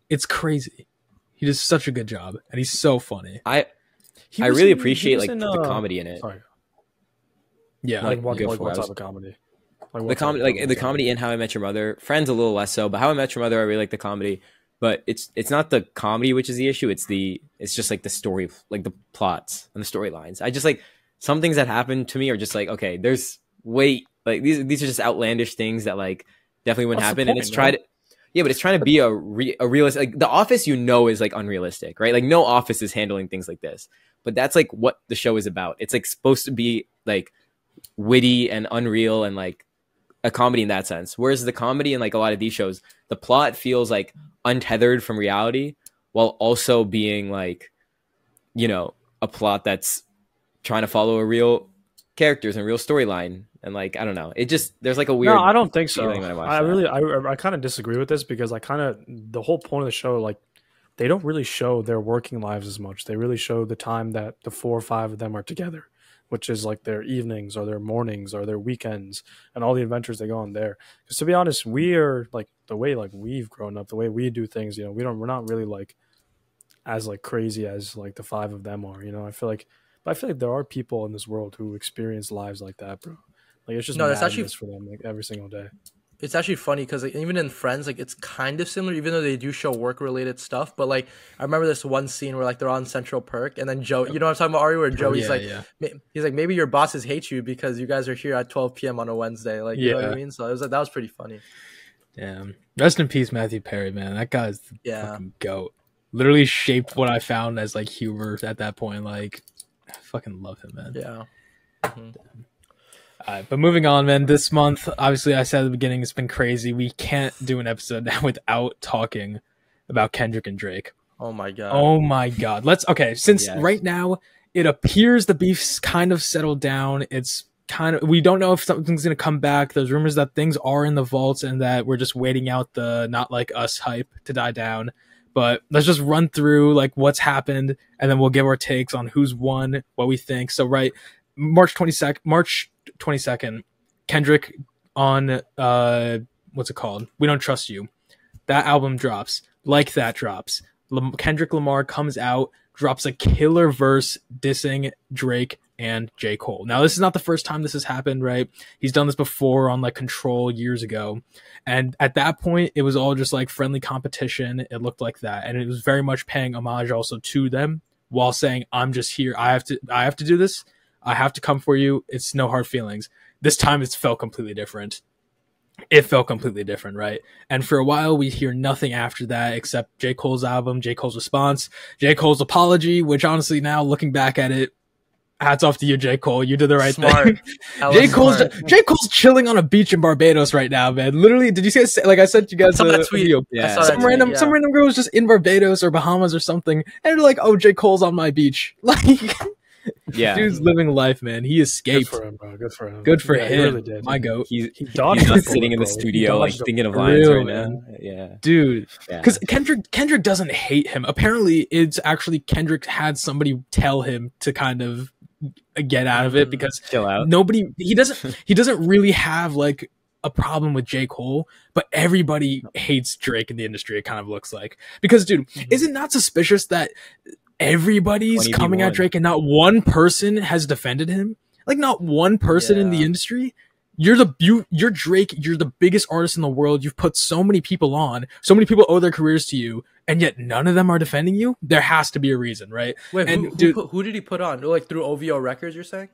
it's crazy. He does such a good job, and he's so funny. I really appreciate like the comedy in it. Sorry. Yeah, like what type of comedy? Like the comedy in How I Met Your Mother. Friends a little less so, but How I Met Your Mother, I really like the comedy. But it's not the comedy which is the issue. It's just like the story, like the plots and the storylines. I just like some things that happen to me are just like, okay, there's like these are just outlandish things that like definitely wouldn't happen. And it's but it's trying to be a realistic. Like The Office, is like unrealistic, right? Like no office is handling things like this. But that's like what the show is about. It's like supposed to be like witty and unreal and like a comedy in that sense. Whereas the comedy in like a lot of these shows, the plot feels like untethered from reality while also being like, a plot that's trying to follow a real characters and real storyline. And like, I don't know. It just, there's like a weird. No, I don't think so. I kind of disagree with this because the whole point of the show, like they don't really show their working lives as much. They really show the time that the 4 or 5 of them are together, which is like their evenings or their mornings or their weekends and all the adventures they go on there. Because to be honest, we are like the way like we've grown up, the way we do things, we're not really like as like crazy as like the 5 of them are, I feel like there are people in this world who experience lives like that, bro. Like it's just that's actually for them like every single day. It's actually funny because like, even in Friends, like it's kind of similar, even though they do show work-related stuff. But like, I remember this one scene where like they're on Central Perk, and then Joe, you know what I'm talking about, Ari? Where Joey's he's like, maybe your bosses hate you because you guys are here at 12 p.m. on a Wednesday. Like, you know what I mean? So it was like that was pretty funny. Damn. Rest in peace, Matthew Perry, man. That guy's the fucking goat. Literally shaped what I found as like humor at that point. Like, I fucking love him, man. Yeah. Mm-hmm. But moving on, man. This month, obviously, I said at the beginning, it's been crazy. We can't do an episode now without talking about Kendrick and Drake. Oh my god. Oh my god. Since right now it appears the beef's kind of settled down. It's kind of, we don't know if something's going to come back. There's rumors that things are in the vaults and that we're just waiting out the Not Like Us hype to die down. But let's just run through like what's happened and then we'll give our takes on who's won, what we think. So March 22nd, Kendrick on what's it called? We Don't Trust You. That album drops. Like That drops. Kendrick Lamar comes out, drops a killer verse dissing Drake and J. Cole. Now, this is not the first time this has happened, right? He's done this before on like Control years ago. And at that point, it was all just like friendly competition. It looked like that. And it was very much paying homage also to them while saying, I'm just here. I have to do this. I have to come for you. It's no hard feelings. This time it's felt completely different. It felt completely different, right? And for a while, we hear nothing after that except J. Cole's album, J. Cole's response, J. Cole's apology, which honestly now, looking back at it, hats off to you, J. Cole. You did the right thing. J. Cole's chilling on a beach in Barbados right now, man. Literally, did you see? Like I sent you guys a video. Yeah. Some random girl was just in Barbados or Bahamas or something, and they're like, "Oh, J. Cole's on my beach." Like, yeah, dude's living life, man. He escaped. Good for him, bro. Good for him. He really did. My goat. He's not sitting in the studio like thinking of lines right now. Yeah, dude. Because Kendrick doesn't hate him. Apparently, it's actually Kendrick had somebody tell him to kind of get out of it because chill out. He doesn't really have like a problem with J. Cole, but everybody hates Drake in the industry. It kind of looks like, because dude, is it not suspicious that everybody's coming at Drake and not one person has defended him? Like not one person in the industry. You're Drake. You're the biggest artist in the world. You've put so many people on. So many people owe their careers to you, and yet none of them are defending you. There has to be a reason, right? Wait, who did he put on? Like through OVO Records, you're saying?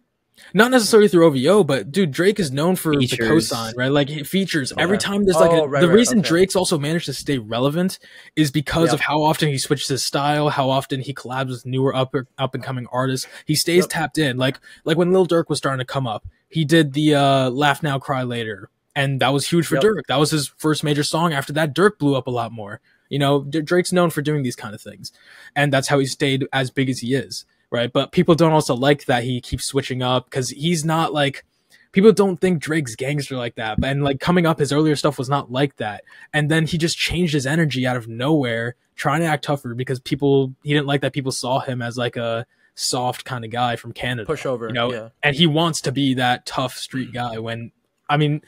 Not necessarily through OVO, but dude, Drake is known for the cosign, right? Like features. Okay. Every time there's like the reason Drake's also managed to stay relevant is because of how often he switches his style, how often he collabs with newer up and coming artists. He stays tapped in. Like when Lil Durk was starting to come up, he did the Laugh Now Cry Later, and that was huge for Durk. That was his first major song. After that, Durk blew up a lot more. You know, Drake's known for doing these kind of things, and that's how he stayed as big as he is. Right, but people don't also like that he keeps switching up because he's not like, people don't think Drake's gangster like that. And like coming up, his earlier stuff was not like that. And then he just changed his energy out of nowhere, trying to act tougher because he didn't like that people saw him as like a soft kind of guy from Canada, pushover, you know. And he wants to be that tough street guy. When I mean,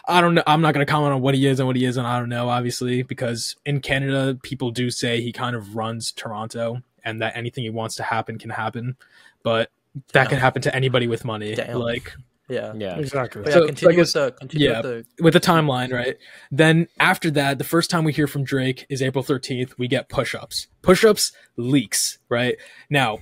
I don't know. I'm not going to comment on what he is and what he isn't. I don't know, obviously, because in Canada, people do say he kind of runs Toronto, and that anything he wants to happen can happen, but that can happen to anybody with money. Like, yeah, exactly. So continue with the timeline, right? Then after that, the first time we hear from Drake is April 13th. We get Push-Ups. Push-Ups leaks, right? Now,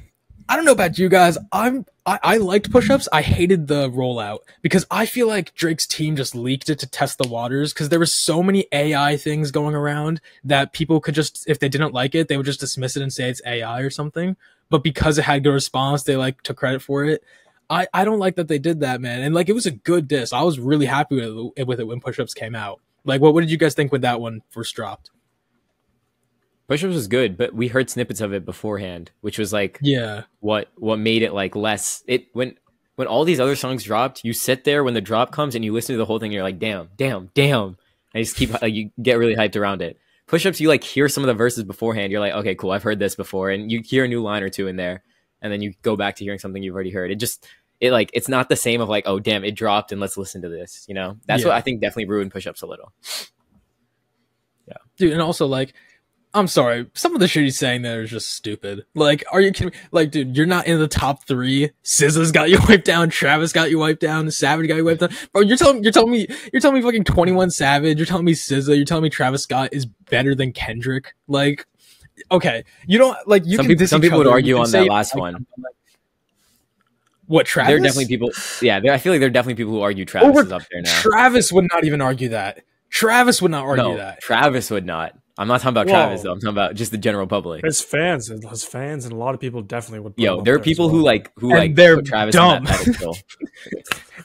I don't know about you guys. I liked Push-Ups. I hated the rollout because I feel like Drake's team just leaked it to test the waters because there were so many AI things going around that people could just, if they didn't like it, they would just dismiss it and say it's AI or something. But because it had good response, they like took credit for it. I don't like that they did that, man. And like, it was a good diss. I was really happy with it when Push-Ups came out. Like, what did you guys think when that one first dropped? Push-Ups was good, but we heard snippets of it beforehand, which was like what made it like less. It when all these other songs dropped, you sit there when the drop comes and you listen to the whole thing and you're like, damn. And you just keep like, you get really hyped around it. Push-Ups, you like hear some of the verses beforehand, you're like, okay, cool, I've heard this before, and you hear a new line or two in there, and then you go back to hearing something you've already heard. It's not the same of like, oh damn, it dropped and let's listen to this, you know? That's what I think definitely ruined Push-Ups a little. Yeah. Dude, and also like, I'm sorry, some of the shit he's saying there is just stupid. Like, are you kidding me? Like, dude, you're not in the top 3. SZA's got you wiped down. Travis got you wiped down. Savage got you wiped down. Bro, you're telling me fucking 21 Savage. You're telling me SZA. You're telling me Travis Scott is better than Kendrick. Like, okay, you don't like. You some people would argue on that last one. What, Travis? There are definitely people. Yeah, I feel like there are definitely people who argue Travis is up there now. Travis would not even argue that. Travis would not argue that. Travis would not. I'm not talking about Travis though. I'm talking about just the general public. His fans, and a lot of people definitely would. There are people who they're put Travis dumb. on that pedestal.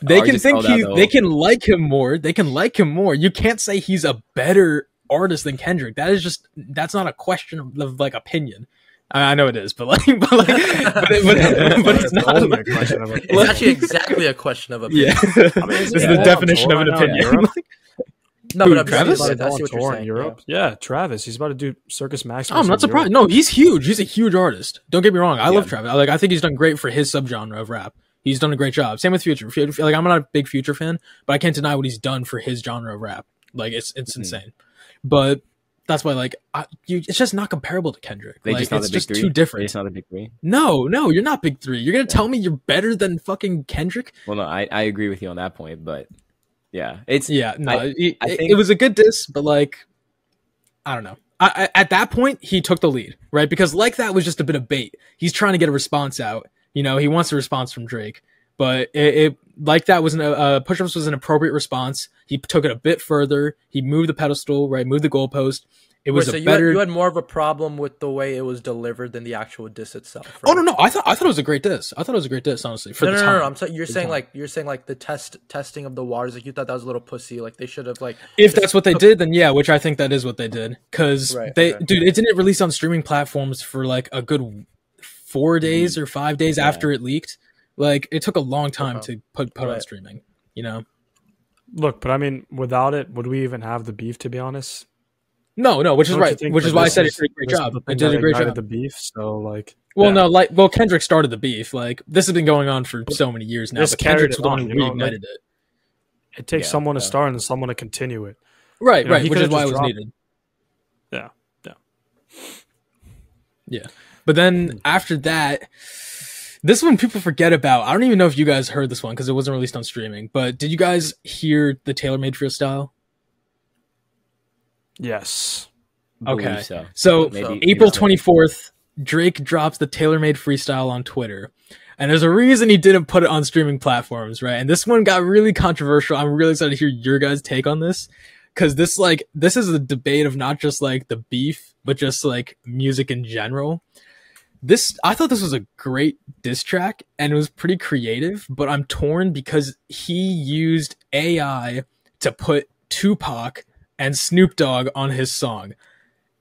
They can think they can like him more. They can like him more. You can't say he's a better artist than Kendrick. That's not a question of like opinion. I know it is, but it's not a question of opinion. It's actually exactly a question of opinion. Yeah. I mean, this is the definition of an opinion. No, but Travis I see what you're saying. Europe. Yeah, Travis. He's about to do Circus Maximus. I'm not surprised. No, he's huge. He's a huge artist. Don't get me wrong. I love Travis. I think he's done great for his subgenre of rap. He's done a great job. Same with Future. Like, I'm not a big Future fan, but I can't deny what he's done for his genre of rap. Like, it's insane. But that's why, like, it's just not comparable to Kendrick. It's just too different. It's not a big three. No, you're not big three. You're gonna tell me you're better than fucking Kendrick? Well, no, I agree with you on that point, but yeah, it was a good diss, but like, I don't know. At that point, he took the lead, right? Because like that was just a bit of bait. He's trying to get a response out. You know, he wants a response from Drake, but it like that was Push-Ups was an appropriate response. He took it a bit further. He moved the pedestal, right? Moved the goalpost. It was you had more of a problem with the way it was delivered than the actual diss itself. Right? Oh no, I thought it was a great diss. Honestly. No. You're saying like the testing of the waters. Like you thought that was a little pussy. Like they should have like. If that's what they did, then yeah, which I think that is what they did. Because dude, it didn't release on streaming platforms for like a good 4 days or 5 days after it leaked. Like it took a long time to put on streaming. You know. Look, but I mean, without it, would we even have the beef? To be honest. No, which is right. Which is why I said it did a great job. It did a great job. The beef, so like. Well, Kendrick started the beef. Like this has been going on for so many years now. But Kendrick's the one who reignited it. It takes someone to start and someone to continue it. Right, which is why it was needed. Yeah. But then after that, this one people forget about. I don't even know if you guys heard this one because it wasn't released on streaming. But did you guys hear the TaylorMade freestyle? Yes. Okay. So April 24th, Drake drops the TaylorMade freestyle on Twitter. And there's a reason he didn't put it on streaming platforms, right? And this one got really controversial. I'm really excited to hear your guys' take on this. Cause this is a debate of not just like the beef, but just like music in general. I thought this was a great diss track and it was pretty creative, but I'm torn because he used AI to put Tupac and Snoop Dogg on his song.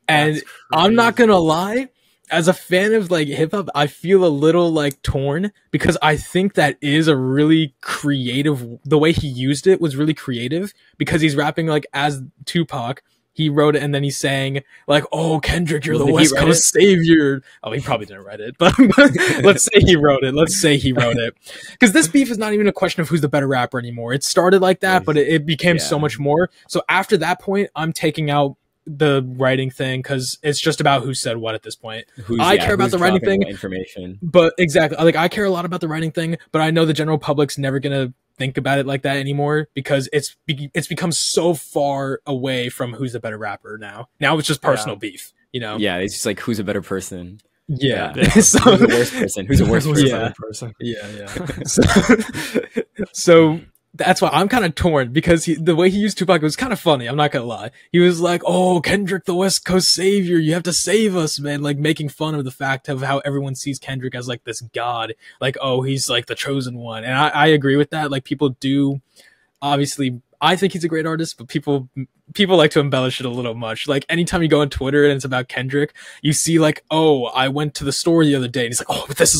And I'm not gonna lie, as a fan of like hip hop, I feel a little like torn because I think that is a really creative, the way he used it was really creative because he's rapping like as Tupac. He wrote it and then he's saying like, "Oh, Kendrick, you're the West Coast savior." Oh, he probably didn't write it, but let's say he wrote it. Because this beef is not even a question of who's the better rapper anymore. It started like that, but it became so much more. So after that point, I'm taking out the writing thing because it's just about who said what at this point. I care about the writing thing, information, but exactly, like I care a lot about the writing thing, but I know the general public's never gonna think about it like that anymore because it's become so far away from who's the better rapper now. Now it's just personal beef, you know? Yeah, it's just like who's a better person. Yeah. So, who's the worst person? Who's the worst person? Yeah. So that's why I'm kind of torn because the way he used Tupac was kind of funny. I'm not gonna lie. He was like, "Oh, Kendrick, the West Coast savior, you have to save us, man!" Like making fun of the fact of how everyone sees Kendrick as like this god, like, "Oh, he's like the chosen one." And I agree with that. Like people do, obviously, I think he's a great artist, but people like to embellish it a little much. Like anytime you go on Twitter and it's about Kendrick, you see like, "Oh, I went to the store the other day," and he's like, "Oh, but this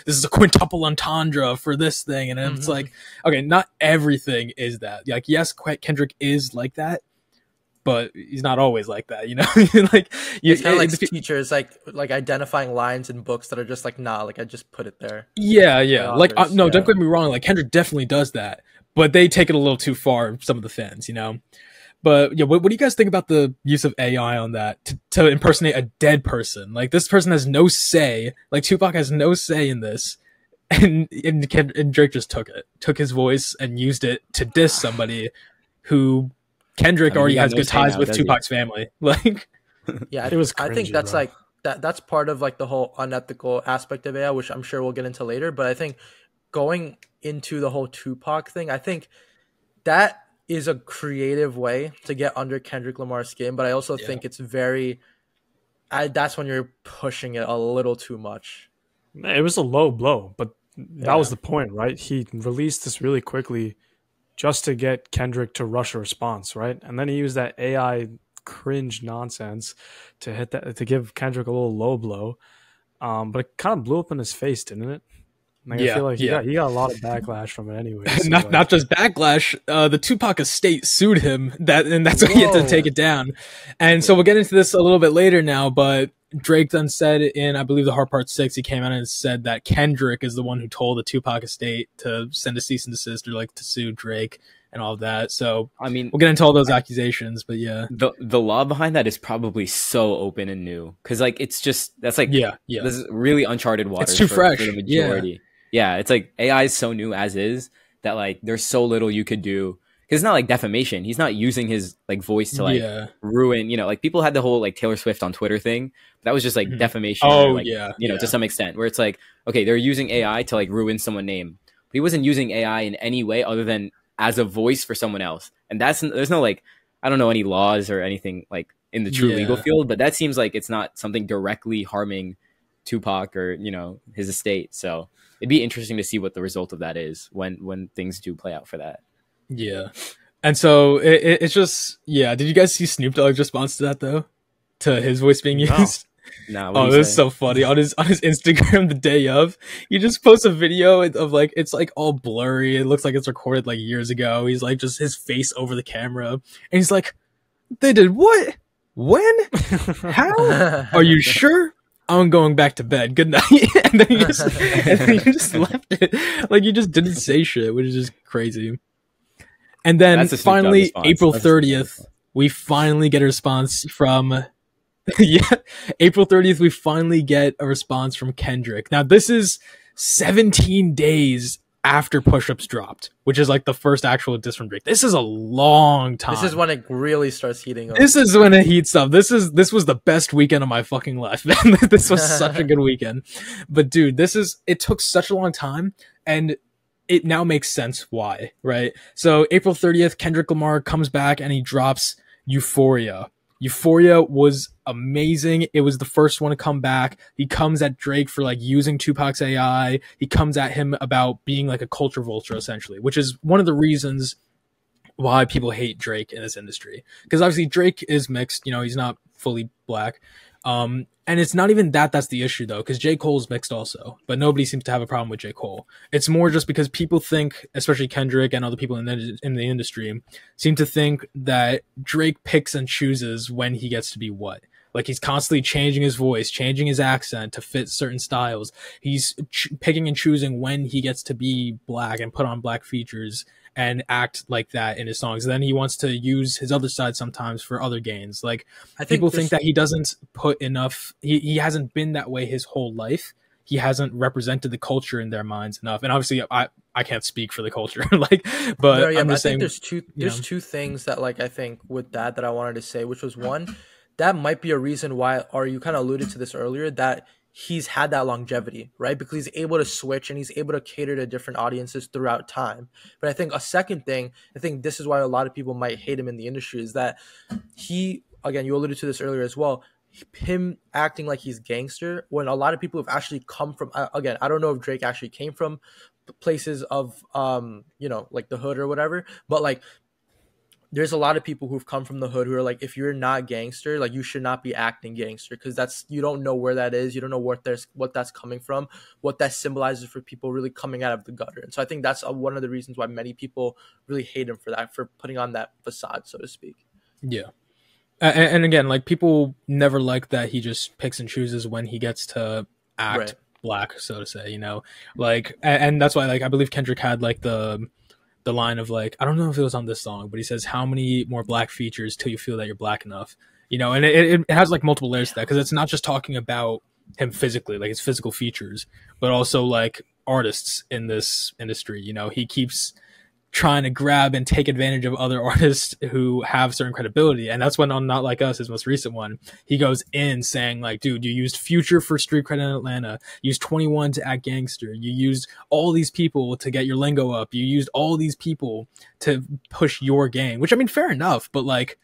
is a quintuple entendre for this thing," and it's like, okay, not everything is that. Like, yes, Kendrick is like that, but he's not always like that, you know. Like, it's kind of like teachers, like identifying lines in books that are just like, nah, like I just put it there. Yeah. Like, no, don't get me wrong. Like Kendrick definitely does that, but they take it a little too far. Some of the fans, you know. But yeah, what do you guys think about the use of AI on that to impersonate a dead person? Like this person has no say. Like Tupac has no say in this, and Drake just took his voice and used it to diss somebody who Kendrick already has good ties with Tupac's family. Like, yeah, it was. Cringy, I think that's like that's part of like the whole unethical aspect of AI, which I'm sure we'll get into later. But I think going into the whole Tupac thing, I think that is a creative way to get under Kendrick Lamar's skin, but I also think it's that's when you're pushing it a little too much. It was a low blow, but that was the point, right? He released this really quickly just to get Kendrick to rush a response, right? And then he used that AI cringe nonsense to hit that, to give Kendrick a little low blow. But it kind of blew up in his face, didn't it? Like, I feel like he got a lot of backlash from it anyway. So not just backlash. The Tupac estate sued him, and that's why he had to take it down. And so we'll get into this a little bit later now. But Drake then said in, I believe, the Hard Part 6, he came out and said that Kendrick is the one who told the Tupac estate to send a cease and desist or like to sue Drake and all of that. So I mean, we'll get into all those accusations. But yeah, the law behind that is probably so open and new, because like it's just this is really uncharted waters. It's too fresh for the majority. Yeah, it's like AI is so new as is that like there's so little you could do. Because it's not like defamation. He's not using his like voice to like ruin, like people had the whole like Taylor Swift on Twitter thing. That was just like defamation. To some extent, where it's like, okay, they're using AI to like ruin someone's name. But he wasn't using AI in any way other than as a voice for someone else. And there's no like, I don't know any laws or anything like in the true legal field, but that seems like it's not something directly harming Tupac or, his estate. So it'd be interesting to see what the result of that is when things do play out for that. Yeah. And so it's just, did you guys see Snoop Dogg's response to that though? To his voice being used? No. Oh, this is so funny. On his Instagram the day of, he just posts a video of like, it's like all blurry. It looks like it's recorded like years ago. He's like just his face over the camera. And he's like, they did what? When? How? Are you sure? I'm going back to bed. Good night. and then he just left it. Like, he just didn't say shit, which is just crazy. And then finally, April 30th, we finally get a response from... April 30th, we finally get a response from Kendrick. Now, this is 17 days after Push-Ups dropped, which is like the first actual diss from Drake. This is a long time. This is when it really starts heating up. This is when it heats up. This was the best weekend of my fucking life, man. This was such a good weekend. But dude, it took such a long time, and it now makes sense why, right? So April 30th, Kendrick Lamar comes back and he drops Euphoria. Euphoria was amazing. It was the first one to come back. He comes at Drake for like using Tupac's AI. He comes at him about being like a culture vulture, essentially, which is one of the reasons why people hate Drake in this industry. Because obviously Drake is mixed, he's not fully black. And it's not even that's the issue though, because J. Cole's mixed also, but nobody seems to have a problem with J. Cole. It's more just because people think, especially Kendrick and other people in the industry, seem to think that Drake picks and chooses when he gets to be what. Like, he's constantly changing his voice, changing his accent to fit certain styles. He's picking and choosing when he gets to be black and put on black features and act like that in his songs. And then he wants to use his other side sometimes for other gains. Like, people think that he doesn't put enough, he hasn't been that way his whole life. He hasn't represented the culture in their minds enough. And obviously I can't speak for the culture, but I'm just saying there's two things that like, I think with that I wanted to say, which was one, that might be a reason why, or you kind of alluded to this earlier, that he's had that longevity, right? Because he's able to switch and he's able to cater to different audiences throughout time. But I think a second thing, I think this is why a lot of people might hate him in the industry, is that again, you alluded to this earlier as well, him acting like he's gangster, when a lot of people have actually come from, again, I don't know if Drake actually came from places of, like the hood or whatever, but like, there's a lot of people who've come from the hood who are like, if you're not gangster, like, you should not be acting gangster, because you don't know where that is. You don't know what that's coming from, what that symbolizes for people really coming out of the gutter. And so I think that's one of the reasons why many people really hate him for that, for putting on that facade, so to speak. Yeah. And again, like, people never like that he just picks and chooses when he gets to act black, so to say, like, and that's why, like, I believe Kendrick had like the line of like, I don't know if it was on this song, but he says, how many more black features till you feel that you're black enough, and it has like multiple layers to that, because it's not just talking about him physically, like his physical features, but also like artists in this industry. He keeps trying to grab and take advantage of other artists who have certain credibility. And that's when on Not Like Us, his most recent one, he goes in saying like, dude, you used Future for street cred in Atlanta, you used 21 to act gangster, you used all these people to get your lingo up, you used all these people to push your game, which, I mean, fair enough, but like,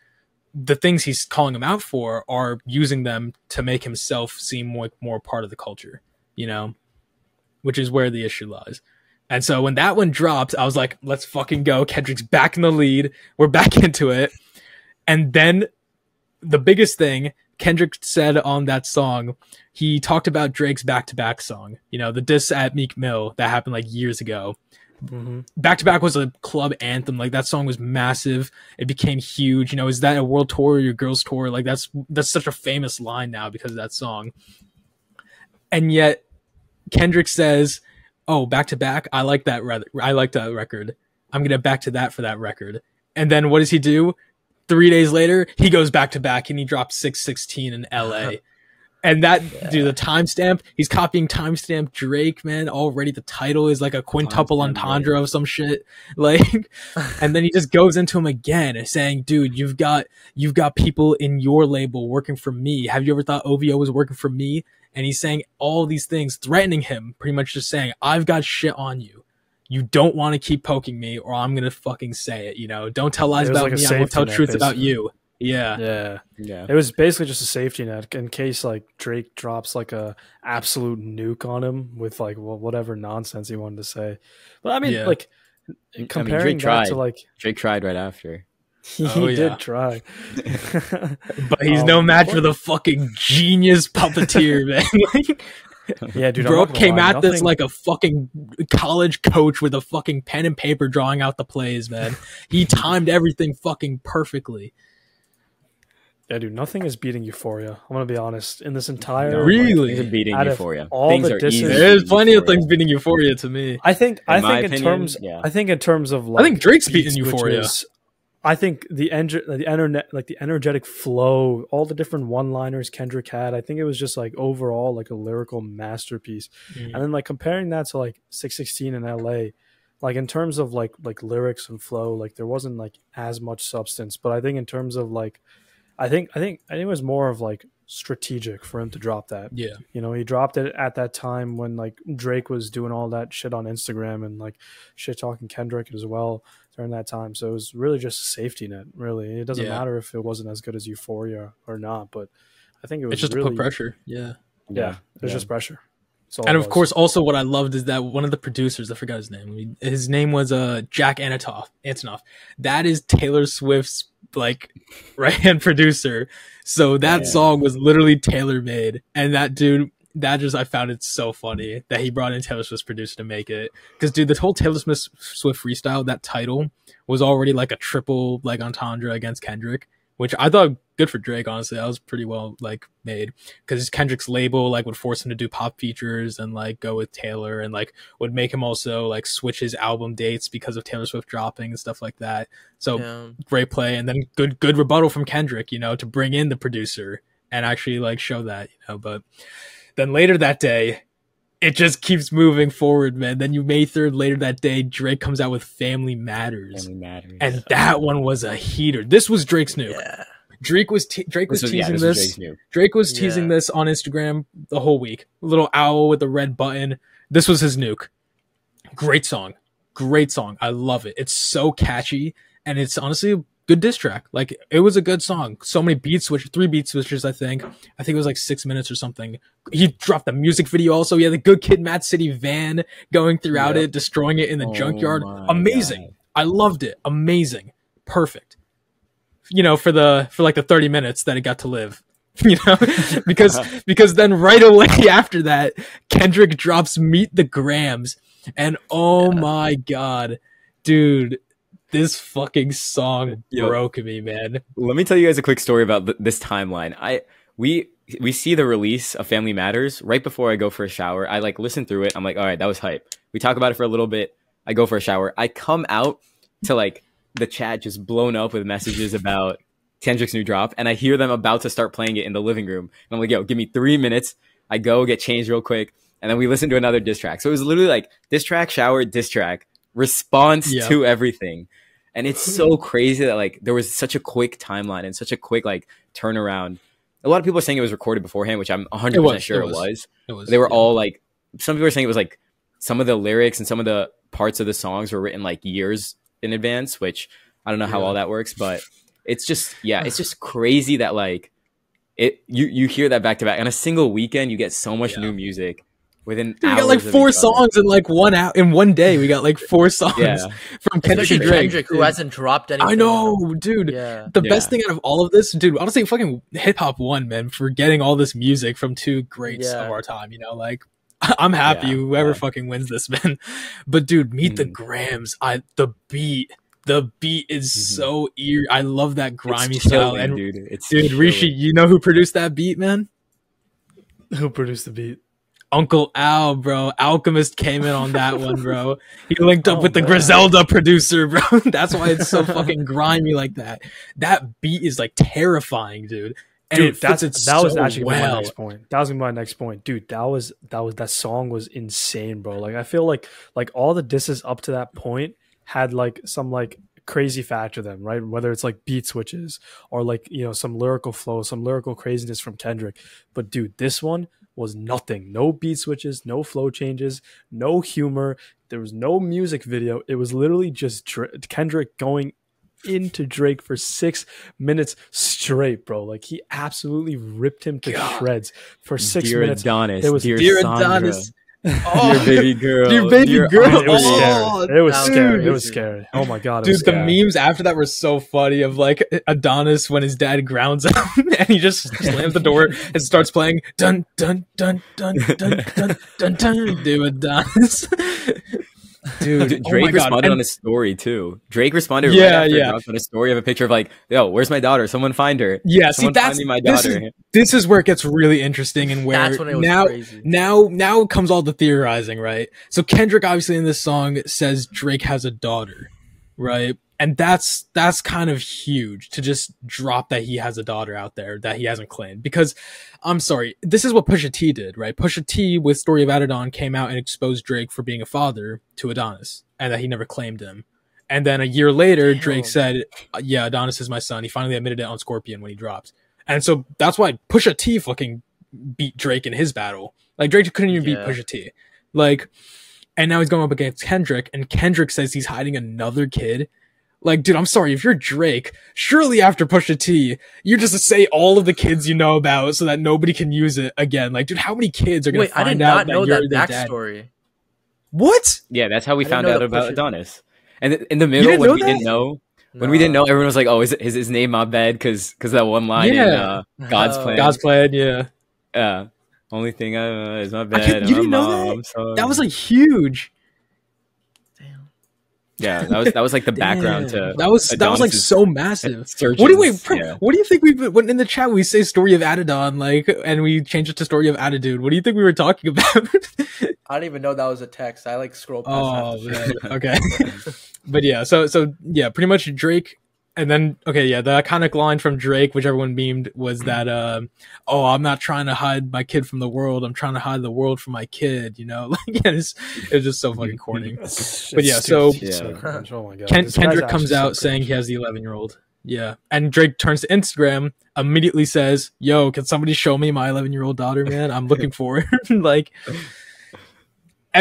the things he's calling him out for are using them to make himself seem more part of the culture, which is where the issue lies. And so when that one dropped, I was like, let's fucking go. Kendrick's back in the lead. We're back into it. And then the biggest thing Kendrick said on that song, he talked about Drake's back-to-back song, you know, the diss at Meek Mill that happened like years ago. Back-to-back was a club anthem. Like, that song was massive. It became huge. You know, is that a world tour or your girls tour? Like, that's such a famous line now because of that song. And yet Kendrick says, oh, back-to-back, I like that record. I'm gonna back to that for that record. And then what does he do? 3 days later, he goes back to back and he drops 616 in LA. And that, dude, the timestamp, he's copying timestamp Drake, man. Already the title is like a quintuple entendre of some shit. Like, and then he just goes into him again and saying, dude, you've got people in your label working for me. Have you ever thought OVO was working for me? And he's saying all these things, threatening him, pretty much just saying, I've got shit on you. You don't want to keep poking me or I'm going to fucking say it, you know? Don't tell lies about me. I won't tell truths about you. Yeah. It was basically just a safety net in case like Drake drops like a absolute nuke on him with like whatever nonsense he wanted to say. But I mean, like comparing that to like Drake tried right after. He did try. But he's no match for the fucking genius puppeteer, man. Yeah, dude. Bro came at this like a fucking college coach with a fucking pen and paper drawing out the plays, man. He timed everything fucking perfectly. Yeah, dude. Nothing is beating Euphoria. I'm gonna be honest. In this entire really like, beating Euphoria. All things the disses, there's plenty of things beating Euphoria to me. I think in terms of like, I think Drake's beating Euphoria. I think the energetic flow, all the different one-liners Kendrick had, I think it was just like overall like a lyrical masterpiece. And then like comparing that to like 616 in LA, like in terms of like lyrics and flow, like there wasn't like as much substance. But I think in terms of like, I think it was more of like strategic for him to drop that. Yeah, you know, he dropped it at that time when like Drake was doing all that shit on Instagram and like shit talking Kendrick as well during that time. So it was really just a safety net. Really, it doesn't matter if it wasn't as good as Euphoria or not. But I think it was just really, to put pressure. Yeah, it was just pressure. And of course, also what I loved is that one of the producers, I forgot his name. His name was Jack Antonoff. That is Taylor Swift's like right-hand producer. So that song was literally tailor-made. And that dude, I found it so funny that he brought in Taylor Swift's producer to make it. Because dude, the whole Taylor Swift freestyle, that title was already like a triple like entendre against Kendrick, which I thought good for Drake, honestly. That was pretty well like made because Kendrick's label like would force him to do pop features and like go with Taylor and like would make him also like switch his album dates because of Taylor Swift dropping and stuff like that. So great play, and then good rebuttal from Kendrick, you know, to bring in the producer and actually like show that, you know. But then later that day, it just keeps moving forward, man. Then May 3rd, later that day, Drake comes out with Family Matters. And that one was a heater. This was Drake's nuke. Yeah. Drake was teasing this. Drake was teasing this on Instagram the whole week. Little owl with the red button. This was his nuke. Great song. I love it. It's so catchy, and it's honestly a good diss track. Like, it was a good song. So many three beat switches, I think. I think it was like 6 minutes or something. He dropped the music video also. He had the Good Kid, Mad City van going throughout it, destroying it in the junkyard. Amazing. God. I loved it. Amazing. Perfect. You know, for like the 30 minutes that it got to live, you know, because then right away after that, Kendrick drops Meet the Grams, and oh my God, dude, this fucking song broke me, man. Let me tell you guys a quick story about this timeline. We see the release of Family Matters right before I go for a shower. I like listen through it. I'm like, all right, that was hype. We talk about it for a little bit. I go for a shower. I come out to like the chat just blown up with messages about Kendrick's new drop, and I hear them about to start playing it in the living room. And I'm like, yo, give me 3 minutes. I go get changed real quick, and then we listen to another diss track. So it was literally like diss track, shower, diss track, response to everything. And it's so crazy that like there was such a quick timeline and such a quick like turnaround. A lot of people are saying it was recorded beforehand, which I'm 100% sure it was. They were all like, some people are saying it was like some of the lyrics and some of the parts of the songs were written like years in advance, which I don't know how all that works, but it's just it's just crazy that like you hear that back to back on a single weekend. You get so much new music within Dude, we got hours like of 4 each other. songs in like 1 hour in 1 day. We got like 4 songs from Kendrick and Drake. Kendrick, who hasn't dropped anything. I know, dude. Yeah. The best thing out of all of this, dude, honestly, fucking hip hop won, man, for getting all this music from 2 greats of our time. You know, like I'm happy whoever fucking wins this, man. But dude, Meet the Grams. The beat is so eerie. I love that grimy style. And dude, Hrishi, you know who produced that beat, man? Who produced the beat? Uncle Al, bro. Alchemist came in on that one, bro. He linked up with the Griselda producer, bro. That's why it's so fucking grimy like that. That beat is like terrifying, dude. And Dude, that was actually my next point. That was my next point, dude. That song was insane, bro. Like I feel like all the disses up to that point had like some like crazy factor to them, right? Whether it's like beat switches or like, you know, some lyrical flow, some lyrical craziness from Kendrick. But dude, this one was nothing. No beat switches, no flow changes, no humor. There was no music video. It was literally just Kendrick going into Drake for 6 minutes straight, bro. Like he absolutely ripped him to shreds for 6 minutes. Adonis, it was Dear Adonis. Oh, your baby girl. Your baby girl. It was scary. It was scary. Dude. It was scary. Oh my god. Dude, the memes after that were so funny of like Adonis when his dad grounds him and he just slams the door and starts playing dun dun dun dun dun dun dun dun. Dude, Adonis. Dude, Drake responded on his story too. Drake responded on a story of a picture of like, yo, where's my daughter? Someone find her. Yeah, Someone see, that's find me my daughter. This is where it gets really interesting and where that's when it was crazy. Now comes all the theorizing, right? So Kendrick obviously in this song says Drake has a daughter, right? And that's kind of huge to just drop that he has a daughter out there that he hasn't claimed. Because, I'm sorry, this is what Pusha T did, right? Pusha T with Story of Adidon came out and exposed Drake for being a father to Adonis and that he never claimed him. And then a year later, Drake said, yeah, Adonis is my son. He finally admitted it on Scorpion when he dropped. And so that's why Pusha T fucking beat Drake in his battle. Like, Drake couldn't even beat Pusha T. Like, and now he's going up against Kendrick, and Kendrick says he's hiding another kid. Like, dude, I'm sorry, if you're Drake, surely after Pusha T, you just say all of the kids you know about so that nobody can use it again. Like, dude, how many kids are going to find out that you're their dad? Backstory. What? Yeah, that's how we found out about Adonis. And in the middle, when we didn't know, everyone was like, "Oh, is his name my bad?" Because that one line in God's Plan. God's Plan, yeah. Only thing is my bad. You didn't know that? So... That was like huge. Yeah, that was like the background to that was like so massive. What do you think when in the chat we say Story of Adidon, like, and we change it to Story of Attitude? What do you think we were talking about? I didn't even know that was a text. I like scrolled past that. Okay. But yeah, so yeah, pretty much Drake. And then, the iconic line from Drake, which everyone memed, was that, I'm not trying to hide my kid from the world. I'm trying to hide the world from my kid, you know? Like, it was just so fucking corny. But yeah, so Kendrick comes out saying he has the 11-year-old. Yeah. And Drake turns to Instagram, immediately says, yo, can somebody show me my 11-year-old daughter, man? I'm looking for her. Like...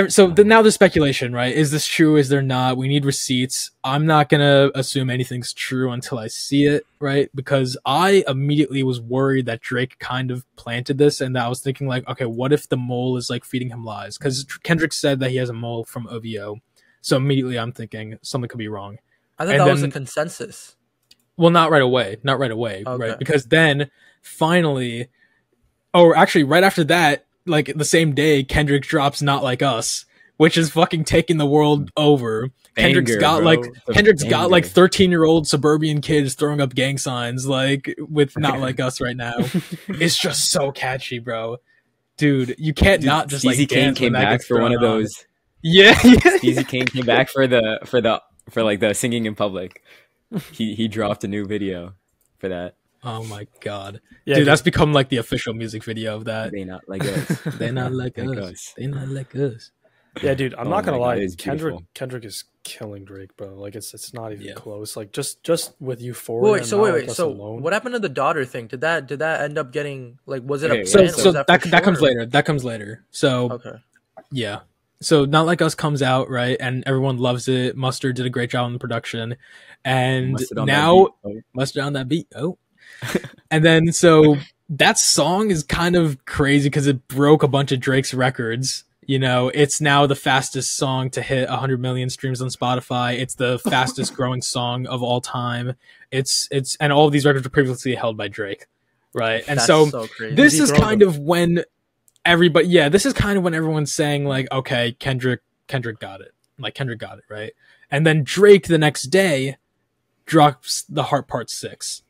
So now there's speculation, right? Is this true? Is there not? We need receipts. I'm not going to assume anything's true until I see it, right? Because I immediately was worried that Drake kind of planted this, and that I was thinking like, okay, what if the mole is like feeding him lies? Because Kendrick said that he has a mole from OVO. So immediately I'm thinking something could be wrong. I thought that was a consensus. Well, not right away, okay. Right? Because then finally, or actually right after that, like the same day, Kendrick drops Not Like Us, which is fucking taking the world over. Kendrick's got like 13-year-old suburban kids throwing up gang signs like with Not Like Us right now. It's just so catchy, bro. Dude, you can't not just Easy like Kane came back for one of those. Yeah. Easy Kane came back for like the singing in public. He dropped a new video for that. Oh my god. Yeah, dude, that's become like the official music video of that. They not like us. They not like us. They not like us. Yeah, dude, I'm not gonna lie. Kendrick is killing Drake, bro. Like it's not even close. Like just with Euphoria. Wait. So what happened to the daughter thing? Did that end up getting like? Was it a so that comes later. That comes later. So yeah. So Not Like Us comes out, right, and everyone loves it. Mustard did a great job on the production, and now Mustard on that beat. Oh. And then so that song is kind of crazy because it broke a bunch of Drake's records, You know, it's now the fastest song to hit 100 million streams on Spotify. It's the fastest growing song of all time. And all of these records were previously held by Drake, right? And so crazy. This is kind of when everyone's saying like, okay, Kendrick got it. Like Kendrick got it, right? And then Drake the next day drops The Heart Part 6.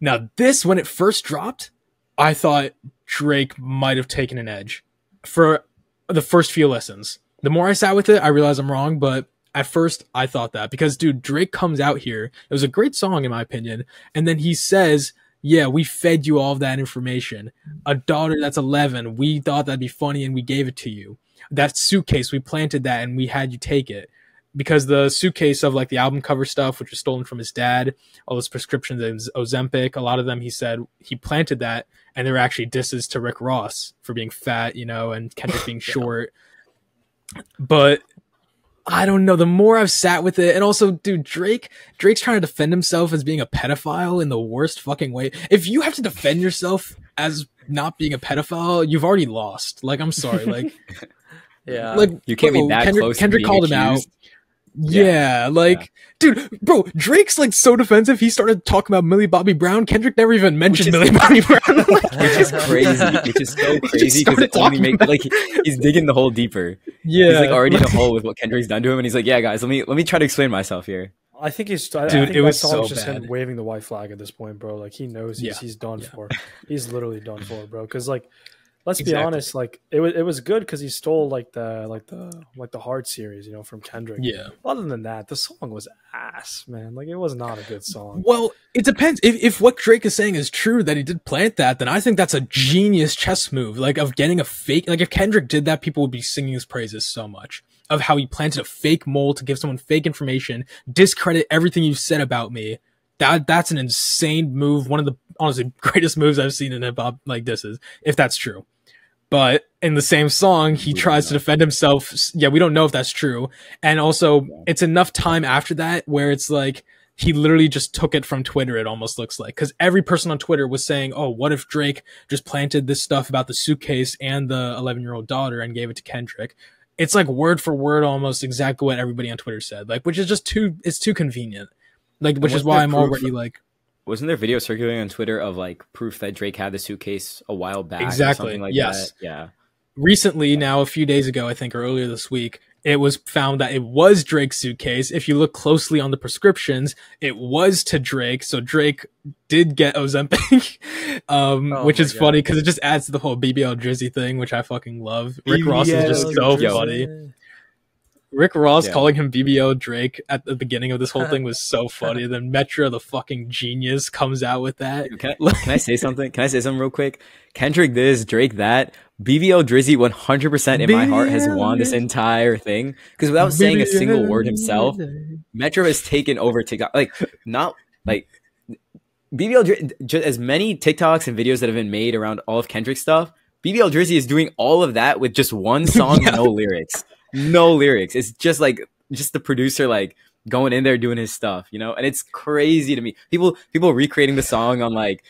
Now this, when it first dropped, I thought Drake might have taken an edge for the first few listens. The more I sat with it, I realized I'm wrong, but at first I thought that because, dude, Drake comes out here. It was a great song in my opinion. And then he says, yeah, we fed you all of that information. A daughter that's 11, we thought that'd be funny and we gave it to you. That suitcase, we planted that and we had you take it. Because the suitcase of like the album cover stuff, which was stolen from his dad, all those prescriptions and Ozempic, a lot of them, he said he planted that, and they were actually disses to Rick Ross for being fat, you know, and Kendrick being short. But I don't know. The more I've sat with it, and also, dude, Drake's trying to defend himself as being a pedophile in the worst fucking way. If you have to defend yourself as not being a pedophile, you've already lost. Like, I'm sorry, like, yeah, like you can't be that close. Kendrick called him out. Yeah, dude, bro, Drake's like so defensive. He started talking about Millie Bobby Brown. Kendrick never even mentioned Millie Bobby Brown, which is crazy. Which is so crazy because it only makes like he's digging the hole deeper. Yeah, he's like already in a hole with what Kendrick's done to him, and he's like, "Yeah, guys, let me try to explain myself here." I think he's it was so just bad. him waving the white flag at this point, bro. Like he knows he's done for. He's literally done for, bro. Because like, let's be honest, like it was good because he stole like the Hard series, you know, from Kendrick. Yeah. Other than that, the song was ass, man. Like it was not a good song. Well, it depends. If what Drake is saying is true that he did plant that, then I think that's a genius chess move. Like of getting a fake. Like if Kendrick did that, people would be singing his praises so much. Of how he planted a fake mole to give someone fake information, discredit everything you've said about me. That's an insane move. One of the honestly greatest moves I've seen in hip hop. Like this is, if that's true. But in the same song, he tries to defend himself. Yeah, we don't know if that's true. And also, it's enough time after that where it's like he literally just took it from Twitter. It almost looks like because every person on Twitter was saying, "Oh, what if Drake just planted this stuff about the suitcase and the 11-year-old daughter and gave it to Kendrick?" It's like word for word, almost exactly what everybody on Twitter said. Like, which is just it's too convenient. Like, which is why I'm already like. Wasn't there video circulating on Twitter of like proof that Drake had the suitcase a while back? Exactly. Or something like that? Yeah. Recently, now a few days ago, I think, or earlier this week, it was found that it was Drake's suitcase. If you look closely on the prescriptions, it was to Drake. So Drake did get Ozempic, which is funny because it just adds to the whole BBL Drizzy thing, which I fucking love. Rick Ross is just so funny. Rick Ross calling him BBO Drake at the beginning of this whole thing was so funny. Then Metro, the fucking genius, comes out with that. Can I say something? Can I say something real quick? Kendrick this, Drake that. BBO Drizzy 100% in my heart has won this entire thing. Because without saying a single word himself, Metro has taken over TikTok. Like, not like BBL Drizzy, as many TikToks and videos that have been made around all of Kendrick's stuff, BBL Drizzy is doing all of that with just one song, no lyrics. No lyrics. It's just like the producer like going in there doing his stuff, you know? And it's crazy to me. People recreating the song on like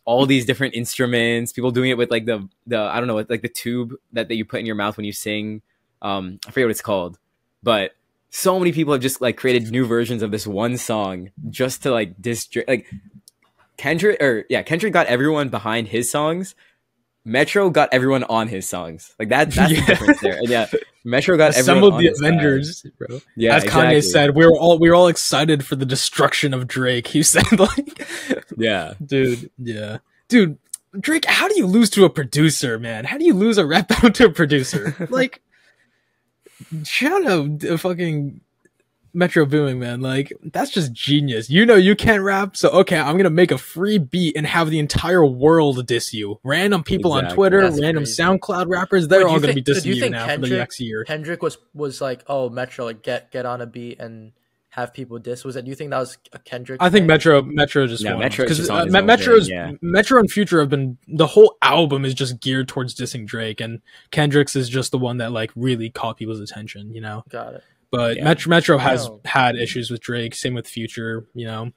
all these different instruments, people doing it with like the I don't know, like the tube that you put in your mouth when you sing. I forget what it's called. But so many people have just like created new versions of this one song just to like like Kendrick got everyone behind his songs. Metro got everyone on his songs. Like that's the difference there. And yeah, Metro got assembled everyone the Avengers, bro. Yeah, as Kanye said, we were all excited for the destruction of Drake. He said, like, yeah, dude, Drake. How do you lose to a producer, man? How do you lose a rap battle to a producer? Like, shout out fucking Metro Boomin, man. Like, that's just genius. You know you can't rap, so okay, I'm gonna make a free beat and have the entire world diss you. Random people on Twitter, that's random crazy. SoundCloud rappers, they're all gonna be dissing you now for the next year. Kendrick was like, oh, Metro, like get on a beat and have people diss. Do you think that was a Kendrick? I think Metro just won. Because Metro and Future have been, the whole album is just geared towards dissing Drake, and Kendrick's is just the one that like really caught people's attention, you know? Got it. But Metro has had issues with Drake, same with Future, you know.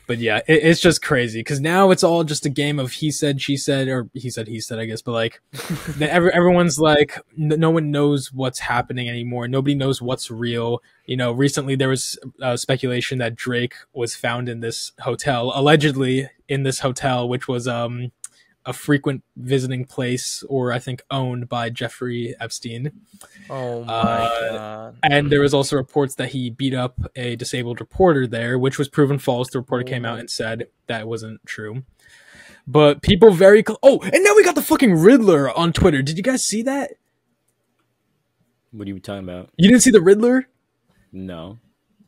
But yeah, it's just crazy because now it's all just a game of he said, she said, or he said, I guess. But like, everyone's like, no one knows what's happening anymore. Nobody knows what's real. You know, recently there was speculation that Drake was found in this hotel, allegedly in this hotel, which was a frequent visiting place, or I think owned by Jeffrey Epstein. Oh my god! And there was also reports that he beat up a disabled reporter there, which was proven false. The reporter came out and said that wasn't true. But people and now we got the fucking Riddler on Twitter. Did you guys see that? What are you talking about? You didn't see the Riddler? No.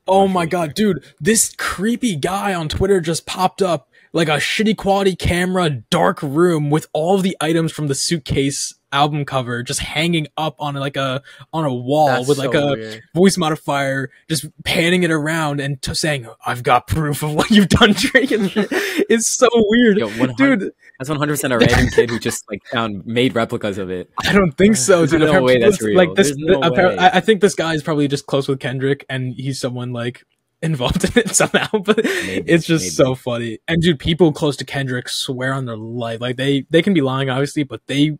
Oh my god, dude. This creepy guy on Twitter just popped up like a shitty quality camera, dark room with all of the items from the Suitcase album cover just hanging up on a wall. That's with like a weird voice modifier, just panning it around and saying, "I've got proof of what you've done, Drake." And shit. It's so weird. Yo, dude. That's 100% a random kid who just like made replicas of it. I don't think so, dude. There's no way that's real. Like this, no way. I think this guy is probably just close with Kendrick, and he's someone like involved in it somehow. But it's just so funny. And dude, people close to Kendrick swear on their life, like they can be lying, obviously, but they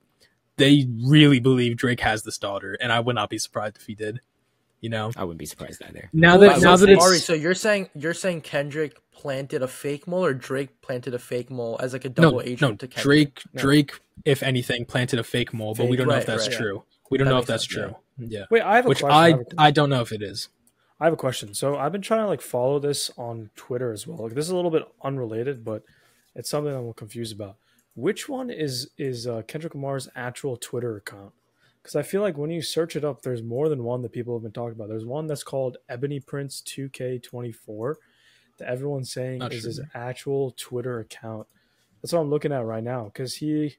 really believe Drake has this daughter, and I would not be surprised if he did. You know, I wouldn't be surprised either. Now that it's Ari, so you're saying Kendrick planted a fake mole, or Drake planted a fake mole as like a double agent to Kendrick? Drake, if anything, planted a fake mole, but we don't know if that's true. We don't know if that's true. Yeah. Wait, I have a question. I don't know if it is. I have a question. So I've been trying to like follow this on Twitter as well. Like, this is a little bit unrelated, but it's something I'm a little confused about. Which one is Kendrick Lamar's actual Twitter account? Because I feel like when you search it up, there's more than one that people have been talking about. There's one that's called Ebony Prince 2K24 that everyone's saying is his actual Twitter account. That's what I'm looking at right now. Because he's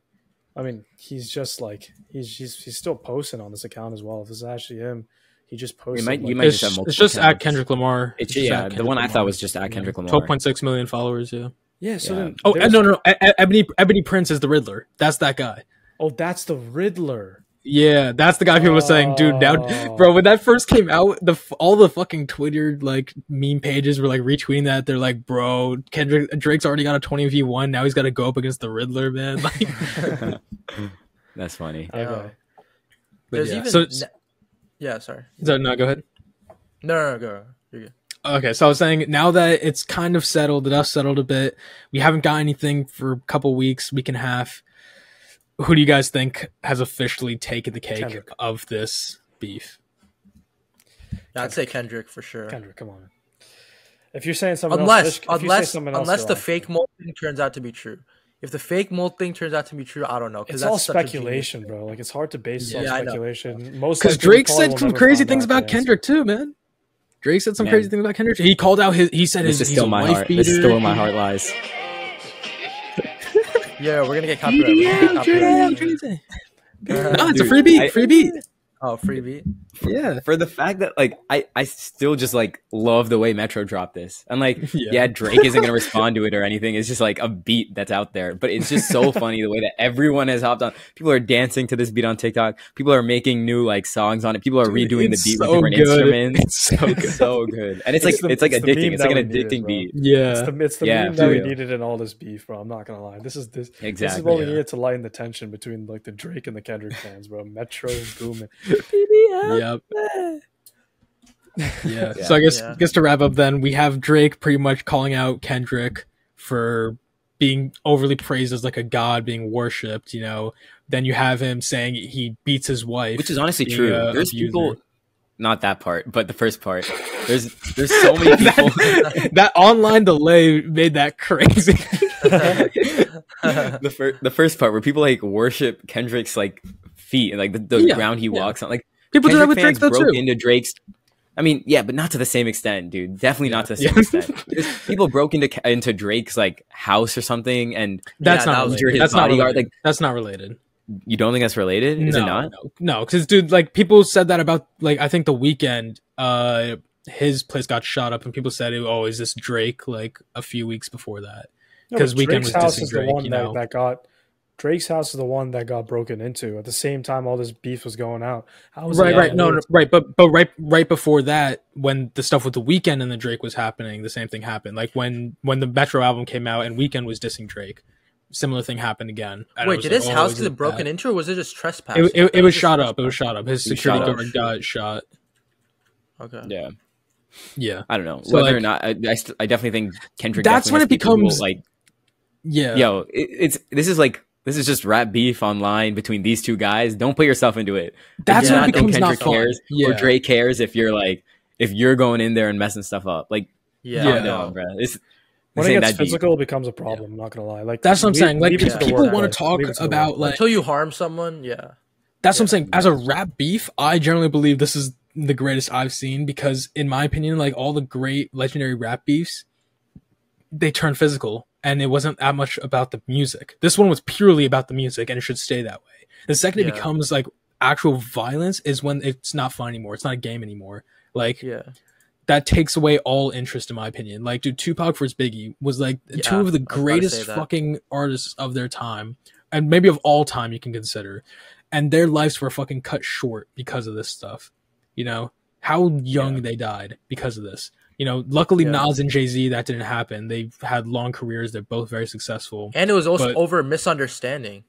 just like he's still posting on this account as well. If this is actually him, he just posted. You might just have multiple It's just accounts. at Kendrick Lamar. The one I thought was just at Kendrick Lamar. 12.6 million followers. Yeah. Yeah. So then, no. Ebony Prince is the Riddler. That's that guy. Oh, that's the Riddler. Yeah, that's the guy people were saying, dude. Now, bro, when that first came out, all the fucking Twitter like meme pages were like retweeting that. They're like, bro, Drake's already got a 20v1. Now he's got to go up against the Riddler, man. Like, that's funny. Okay. There's yeah. even sorry. So no, go ahead. No, go. You're good. Okay, so I was saying, now that it's kind of settled, the dust settled a bit, we haven't got anything for a couple weeks, week and a half. Who do you guys think has officially taken the cake Kendrick. of this beef? I'd say Kendrick for sure. Kendrick, come on. If you're saying something unless else, the fake mold thing turns out to be true. If the fake mold thing turns out to be true, I don't know. It's all speculation, bro. Like, it's hard to base on speculation. Because Drake said some crazy things about Kendrick too, man. Drake said some crazy things about Kendrick. He called out he said this he's is still my wife heart. beater. This is still where my heart lies. Yeah, we're gonna get copyright. No, it's a free beat. Free beat. Oh, free beat. Yeah. For the fact that like I still just like love the way Metro dropped this. And like Drake isn't gonna respond to it or anything. It's just like a beat that's out there. But it's just so funny the way that everyone has hopped on. People are dancing to this beat on TikTok. People are making new like songs on it. People are redoing the beat with different instruments. It's so good. It's so good. And it's like addicting. It's like an addicting beat. Yeah. It's the meme that we needed in all this beef, bro. I'm not gonna lie. This is what we needed to lighten the tension between like the Drake and the Kendrick fans, bro. Metro booming. Yep. Yeah. So I guess to wrap up, then we have Drake pretty much calling out Kendrick for being overly praised as like a god, being worshipped. You know. Then you have him saying he beats his wife, which is honestly true. There's people, not that part, but the first part. There's so many people. that online delay made that crazy. the first part where people like worship Kendrick's like feet and like the ground he walks on. Like, people do that with Drake broke too. into Drake's. I mean, yeah, but not to the same extent, dude. Definitely not to the same extent. People broke into Drake's like house or something, and that's not related. His bodyguard. Like, that's not related. You don't think that's related? Is it not? No, because dude, like people said that about like I think The Weeknd. His place got shot up, and people said, "Oh, is this Drake?" Like a few weeks before that, because Weeknd was dissing Drake. The one that got Drake's house is the one that got broken into at the same time all this beef was going out. How was right. No, right. But right before that, when the stuff with the Weeknd and the Drake was happening, the same thing happened. Like when the Metro album came out and Weeknd was dissing Drake, similar thing happened again. And wait, did his house get broken into, or was it just trespass? It was shot up. It was shot up. His security guard got shot. Okay. Yeah. I don't know So, whether like, or not. I definitely think Kendrick. That's when it becomes like, yeah. Yo, this is just rap beef online between these two guys. Don't put yourself into it. That's when it becomes Kendrick not fun. cares or Drake cares if you're going in there and messing stuff up. Like, no, bro. When it gets physical, it becomes a problem. I'm not gonna lie. Like that's what I'm saying. Like people want to talk about like until you harm someone. Yeah, that's what I'm saying. As a rap beef, I generally believe this is the greatest I've seen because, in my opinion, like all the great legendary rap beefs, they turn physical, and it wasn't that much about the music. This one was purely about the music, and it should stay that way. The second it becomes like actual violence is when it's not fun anymore. It's not a game anymore. Like that takes away all interest, in my opinion. Like, dude, Tupac vs. Biggie was like two of the greatest fucking artists of their time, and maybe of all time you can consider. And their lives were fucking cut short because of this stuff. You know, how young they died because of this. You know, luckily Nas and Jay-Z, that didn't happen. They've had long careers. They're both very successful. And it was also over misunderstanding.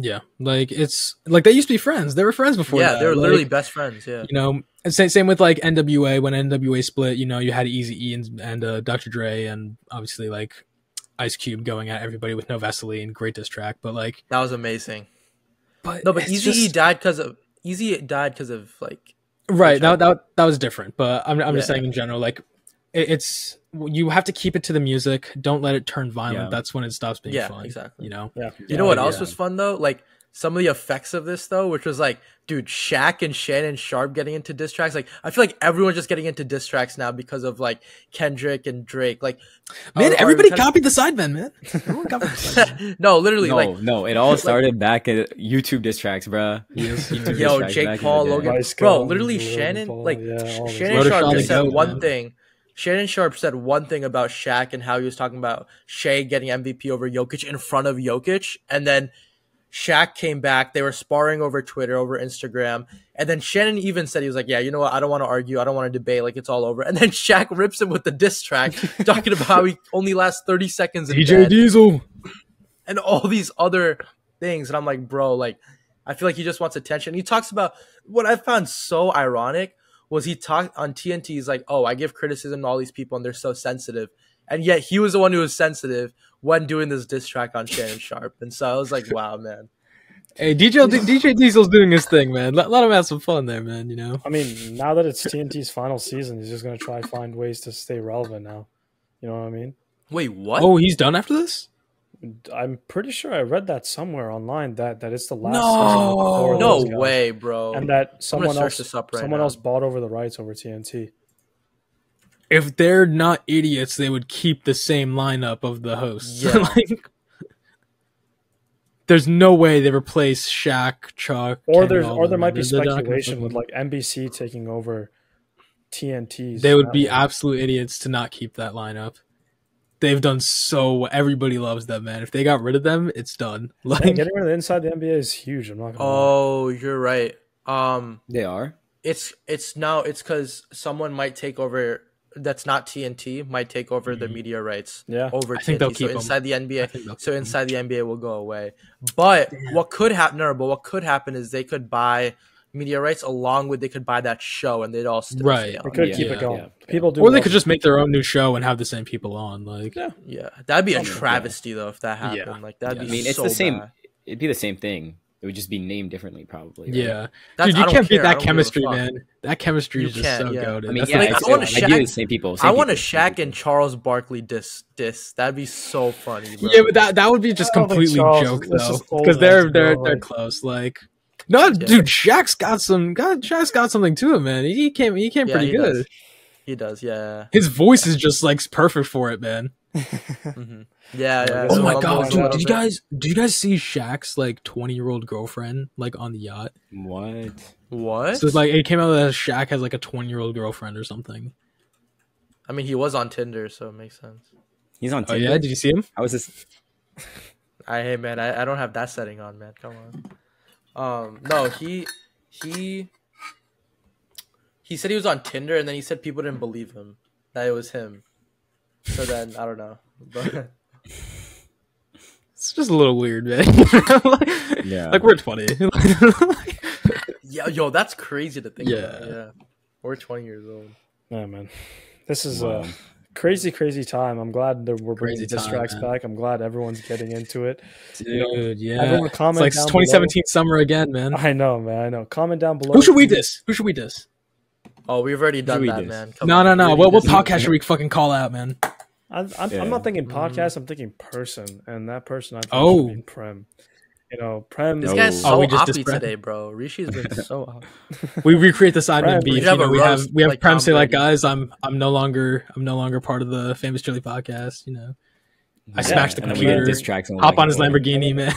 Yeah, like it's like they used to be friends. They were friends before. Yeah, they were literally best friends. Yeah, you know, and same with like NWA. When NWA split, you know, you had Eazy-E and Dr. Dre, and obviously like Ice Cube going at everybody with No Vaseline, great diss track. But like that was amazing. But Eazy-E died because of like. Right, that was different, but I'm just saying in general, like it's you have to keep it to the music. Don't let it turn violent. That's when it stops being fun. Exactly. You know. You know what else was fun though? Like some of the effects of this though, which was like, dude, Shaq and Shannon Sharp getting into diss tracks. Like I feel like everyone's just getting into diss tracks now because of like Kendrick and Drake. Like man, everybody copied the Sidemen, man. Everyone copied the Sidemen. No, literally, no. It all started back at YouTube diss tracks, bro. Yo, Jake Paul, Logan, bro. Literally, Shannon Sharp just said one thing. Shannon Sharp said one thing about Shaq and how he was talking about Shea getting MVP over Jokic in front of Jokic, and then Shaq came back. They were sparring over Twitter, over Instagram. And then Shannon even said, he was like, yeah, you know what? I don't want to argue. I don't want to debate. Like, it's all over. And then Shaq rips him with the diss track, talking about how he only lasts 30 seconds in DJ bed. Diesel. And all these other things. And I'm like, bro, like, I feel like he just wants attention. He talks about what I found so ironic was he talked on TNT. He's like, oh, I give criticism to all these people and they're so sensitive. And yet he was the one who was sensitive when doing this diss track on Shannon Sharp. And so I was like, wow, man. Hey, DJ Diesel's doing his thing, man. Let him have some fun there, man, you know? I mean, now that it's TNT's final season, he's just going to try find ways to stay relevant now. You know what I mean? Wait, what? Oh, he's done after this? I'm pretty sure I read that somewhere online that it's the last season. No way, bro. And that someone else bought over the rights over TNT. If they're not idiots, they would keep the same lineup of the hosts. Yeah. Like, there's no way they replace Shaq, Chuck, or there might be speculation with like NBC taking over TNT's. They would be absolute idiots to not keep that lineup. They've done everybody loves them, man. If they got rid of them, it's done. Like, getting rid of the inside the NBA is huge. I'm not gonna lie. You're right. They are. It's because someone might take over. That's not TNT might take over the media rights over TNT. Think they'll keep inside the NBA. Inside the NBA will go away. But what could happen? No, but what could happen is they could buy media rights along with they could buy that show and they'd all still stay on. They could keep it going. People do, or they could just make their own new show and have the same people on. Like, that'd be a travesty though if that happened. Like that'd be. I mean, it's the same. It'd be the same thing. It would just be named differently, probably. Right? Yeah, dude, you can't beat that chemistry, man. That chemistry is just so good. I mean, I want to Shaq. The same people. I want to Shaq and Charles Barkley diss. That'd be so funny. Bro. Yeah, but that would be just completely joke though, because they're close. Like, no, dude, Shaq's got something to him, man. He came pretty good. He does, yeah. His voice is just like perfect for it, man. Mm-hmm. Yeah. Oh my god, dude! Did you guys see Shaq's like 20-year-old girlfriend like on the yacht? What? So it's like it came out that Shaq has like a 20-year-old girlfriend or something. I mean, he was on Tinder, so it makes sense. He's on Tinder. Oh yeah, did you see him? How was this? Hey man, I don't have that setting on, man. Come on. No, he said he was on Tinder, and then he said people didn't believe him that it was him. So then I don't know, but it's just a little weird, man. Yeah, like we're 20. yeah, yo, that's crazy to think Yeah. about. Yeah, we're 20 years old. Yeah, man. This is Wow. a crazy time. I'm glad that we're bringing Crazy diss time, tracks man. back. I'm glad everyone's getting into it. Dude, yeah. Everyone It's comment like down 2017 summer again, man. I know, man. I know. Comment down below. Who should we diss? Who should we diss? Oh, we've already done we that, diss? man. No. What What podcast should we fucking call out, man? I'm not thinking podcast. I'm thinking person, and that person I think should be Prem. Prem. This guy's Oh, so we just uppy dispressed- today, bro. Rishi's been so up. We recreate the Simon Prem, beef. we have a we roast have like Prem Tom say like, Brady. guys, I'm no longer part of the Famous Chili podcast. I smashed the and then we get computer. diss tracks Hop on his Lamborghini, man.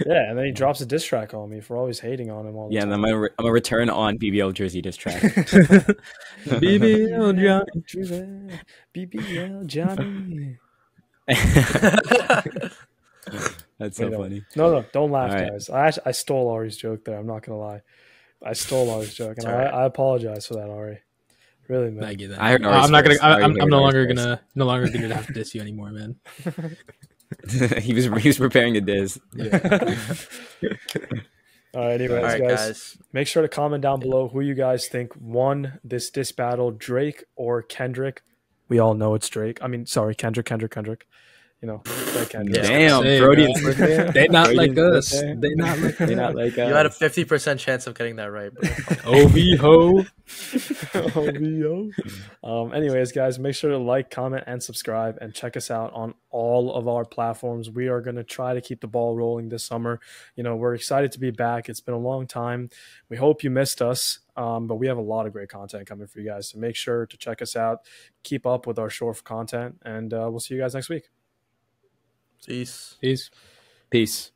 Yeah, and then he drops a diss track on me for always hating on him all the Yeah, and time. then I'm gonna return on BBL jersey diss track. BBL Johnny. BBL Johnny. That's so funny. No, don't laugh, All right. guys. I stole Ari's joke there. I'm not gonna lie. I stole Ari's joke, and It's all right. I apologize for that, Ari. Really, man. I get that. I heard Ari's I'm not gonna. first. Ari I'm heard no Ari's longer first. gonna have to diss you anymore, man. he was preparing a diss. All right, anyways, All right, guys. make sure to comment down below who you guys think won this diss battle, Drake or Kendrick. We all know it's Drake. I mean, sorry, Kendrick. Kendrick. Kendrick. Damn, Say, Freudian bro. slip. They not like Freudian us. slip They not like They not like us. You had a 50% chance of getting that right, bro. OV ho. Anyways, guys, make sure to like, comment, and subscribe, and check us out on all of our platforms. We are going to try to keep the ball rolling this summer. We're excited to be back. It's been a long time. We hope you missed us, but we have a lot of great content coming for you guys. So make sure to check us out. Keep up with our short content, and we'll see you guys next week. Peace. Peace. Peace.